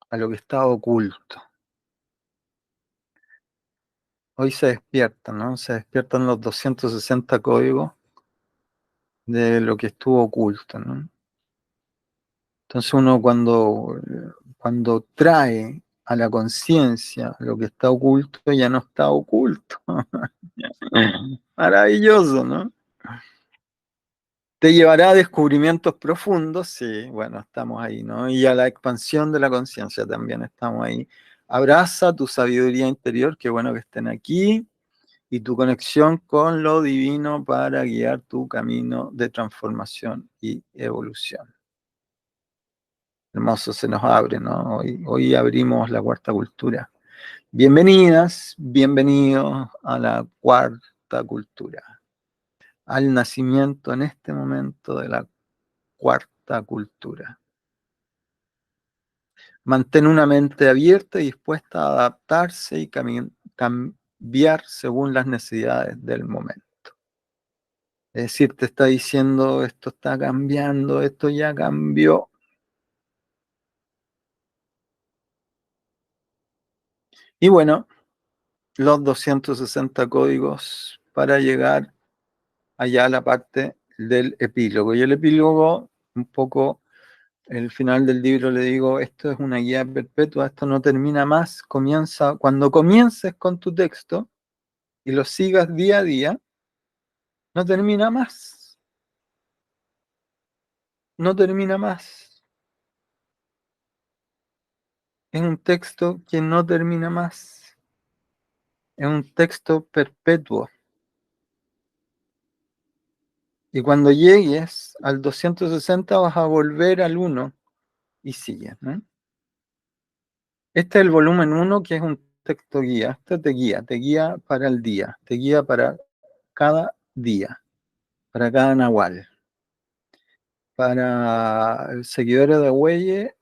Speaker 1: a lo que estaba oculto. Hoy se despiertan, ¿no? Se despiertan los 260 códigos de lo que estuvo oculto, ¿no? Entonces uno cuando trae a la conciencia lo que está oculto, ya no está oculto. Maravilloso, ¿no? Te llevará a descubrimientos profundos, sí, bueno, estamos ahí, ¿no? Y a la expansión de la conciencia también estamos ahí. Abraza tu sabiduría interior, qué bueno que estén aquí, y tu conexión con lo divino para guiar tu camino de transformación y evolución. Hermoso, se nos abre, ¿no? Hoy abrimos la cuarta cultura. Bienvenidas, bienvenidos a la cuarta cultura, al nacimiento en este momento de la cuarta cultura. Mantén una mente abierta y dispuesta a adaptarse y cambiar según las necesidades del momento. Es decir, te está diciendo, esto está cambiando, esto ya cambió. Y bueno, los 260 códigos para llegar allá a la parte del epílogo. Y el epílogo un poco el final del libro le digo, esto es una guía perpetua, esto no termina más, cuando comiences con tu texto y lo sigas día a día, no termina más, no termina más. Es un texto que no termina más, es un texto perpetuo. Y cuando llegues al 260 vas a volver al 1 y sigues, ¿no? Este es el volumen 1, que es un texto guía. Este te guía para el día, te guía para cada día, para cada nahual. Para seguidores de Huelle,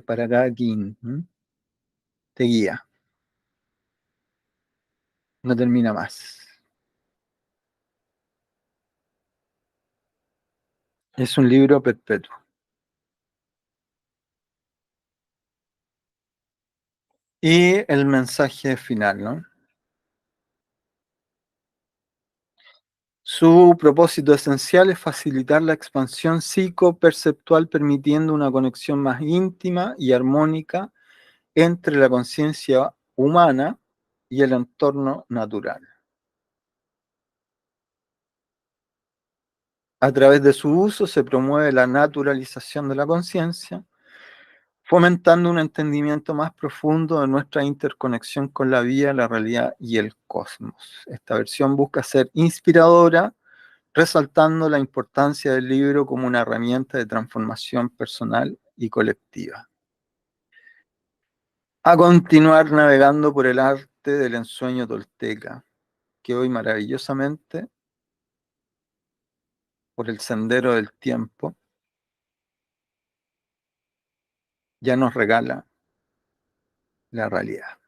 Speaker 1: para cada kin. Te guía, no termina más. Es un libro perpetuo. Y el mensaje final, ¿no? Su propósito esencial es facilitar la expansión psicoperceptual, permitiendo una conexión más íntima y armónica entre la conciencia humana y el entorno natural. A través de su uso se promueve la naturalización de la conciencia, fomentando un entendimiento más profundo de nuestra interconexión con la vida, la realidad y el cosmos. Esta versión busca ser inspiradora, resaltando la importancia del libro como una herramienta de transformación personal y colectiva. A continuar navegando por el arte del ensueño tolteca, que hoy maravillosamente, por el sendero del tiempo, ya nos regala la realidad.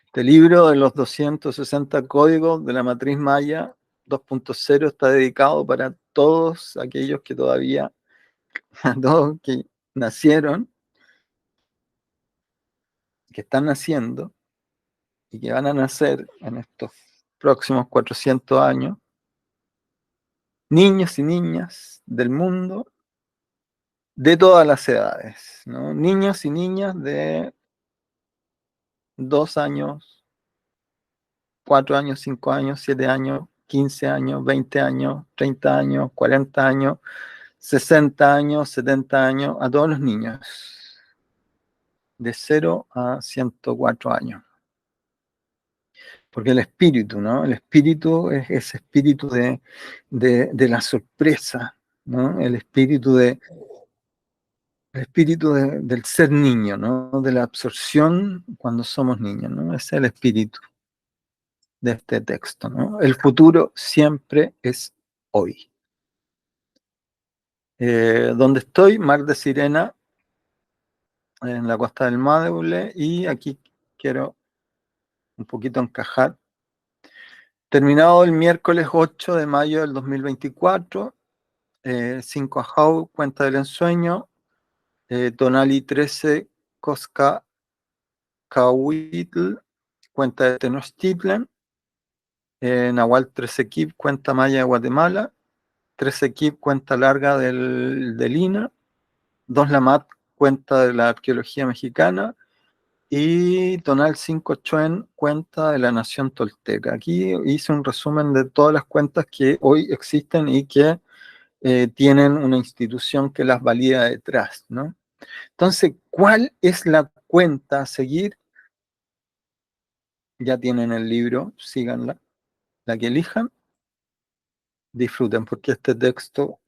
Speaker 1: Este libro de los 260 códigos de la matriz Maya 2.0 está dedicado para todos aquellos que todavía, todos que nacieron, que están naciendo y que van a nacer en estos próximos 400 años, niños y niñas del mundo de todas las edades, ¿no? Niños y niñas de 2 años, 4 años, 5 años, 7 años, 15 años, 20 años, 30 años, 40 años, 60 años, 70 años, a todos los niños, de 0 a 104 años. Porque el espíritu, ¿no? El espíritu es ese espíritu de la sorpresa, ¿no? El espíritu del ser niño, ¿no? De la absorción cuando somos niños, ¿no? Ese es el espíritu de este texto, ¿no? El futuro siempre es hoy. Donde estoy, Mar de Sirena, en la costa del Madeule, y aquí quiero un poquito encajar. Terminado el miércoles 8 de mayo del 2024, 5 Ajau, Cuenta del Ensueño, Tonali 13, Cosca Cahuitl, Cuenta de Tenochtitlan, Nahual 13 Kip, Cuenta Maya de Guatemala, 13 Kip, Cuenta Larga del INA, 2 Lamat, Cuenta de la Arqueología Mexicana, y Tonal 5 Chuen, Cuenta de la Nación Tolteca. Aquí hice un resumen de todas las cuentas que hoy existen y que tienen una institución que las valida detrás, ¿no? Entonces, ¿cuál es la cuenta a seguir? Ya tienen el libro, síganla, la que elijan, disfruten, porque este texto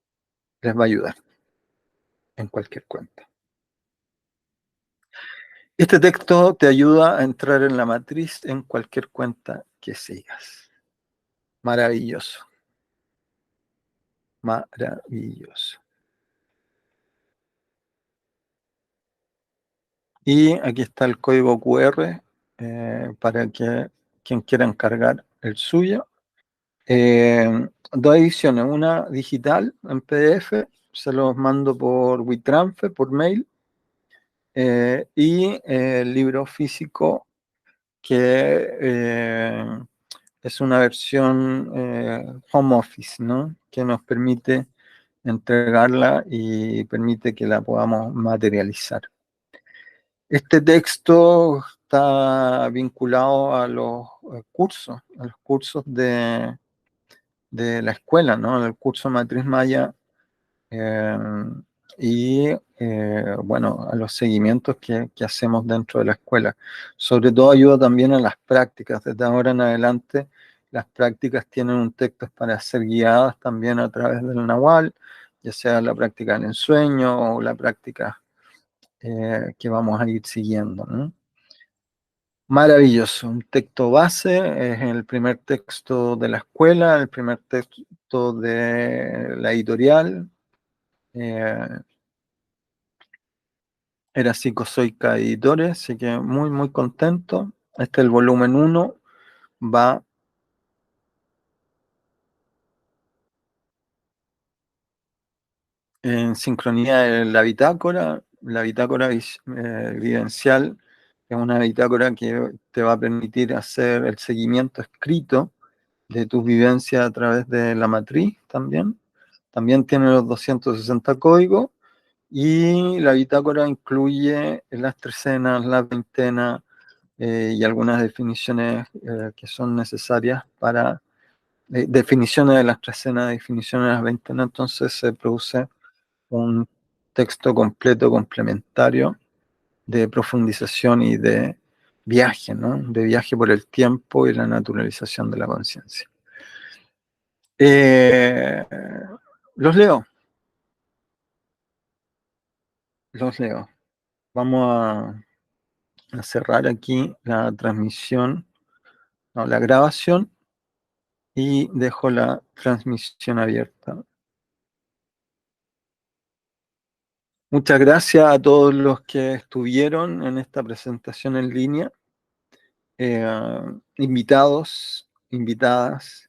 Speaker 1: les va a ayudar en cualquier cuenta. Este texto te ayuda a entrar en la matriz en cualquier cuenta que sigas. Maravilloso. Maravilloso. Y aquí está el código QR para que quien quiera encargar el suyo. 2 ediciones, una digital en PDF, se los mando por WeTransfer, por mail, y el libro físico que es una versión home office, ¿no? Que nos permite entregarla y permite que la podamos materializar. Este texto está vinculado a los cursos de la escuela, ¿no? El curso Matriz Maya eh, y, bueno, a los seguimientos que hacemos dentro de la escuela. Sobre todo ayuda también a las prácticas. Desde ahora en adelante, las prácticas tienen un texto para ser guiadas también a través del Nahual, ya sea la práctica del ensueño o la práctica que vamos a ir siguiendo, ¿no? Maravilloso, un texto base, es el primer texto de la escuela, el primer texto de la editorial, eh, era Psicozoica Editores, así que muy, muy contento. Este es el volumen 1, va en sincronía de la bitácora vivencial, es una bitácora que te va a permitir hacer el seguimiento escrito de tus vivencias a través de la matriz también. También tiene los 260 códigos y la bitácora incluye las trecenas, las veintenas y algunas definiciones que son necesarias para definiciones de las trecenas, definiciones de las veintenas. Entonces se produce un texto completo complementario de profundización y de viaje, ¿no? De viaje por el tiempo y la naturalización de la conciencia. Eh, los leo, los leo. Vamos a cerrar aquí la transmisión, no, la grabación y dejo la transmisión abierta. Muchas gracias a todos los que estuvieron en esta presentación en línea, invitados, invitadas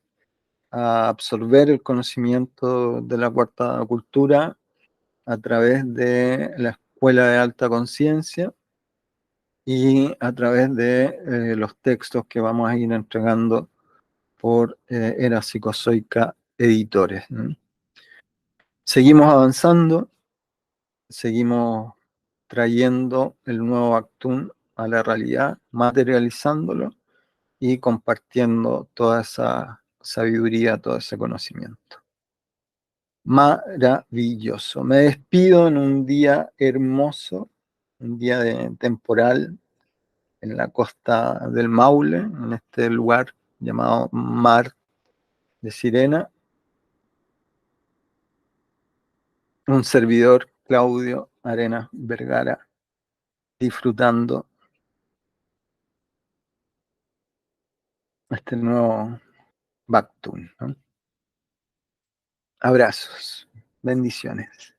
Speaker 1: a absorber el conocimiento de la cuarta cultura a través de la Escuela de Alta Conciencia y a través de los textos que vamos a ir entregando por Era Psicozoica Editores, ¿no? Seguimos avanzando, seguimos trayendo el nuevo Actún a la realidad, materializándolo y compartiendo toda esa sabiduría, todo ese conocimiento. Maravilloso. Me despido en un día hermoso, un día temporal en la costa del Maule, en este lugar llamado Mar de Sirena. Un servidor, Claudio Arenas Vergara, disfrutando este nuevo Bactún, ¿no? Abrazos, bendiciones.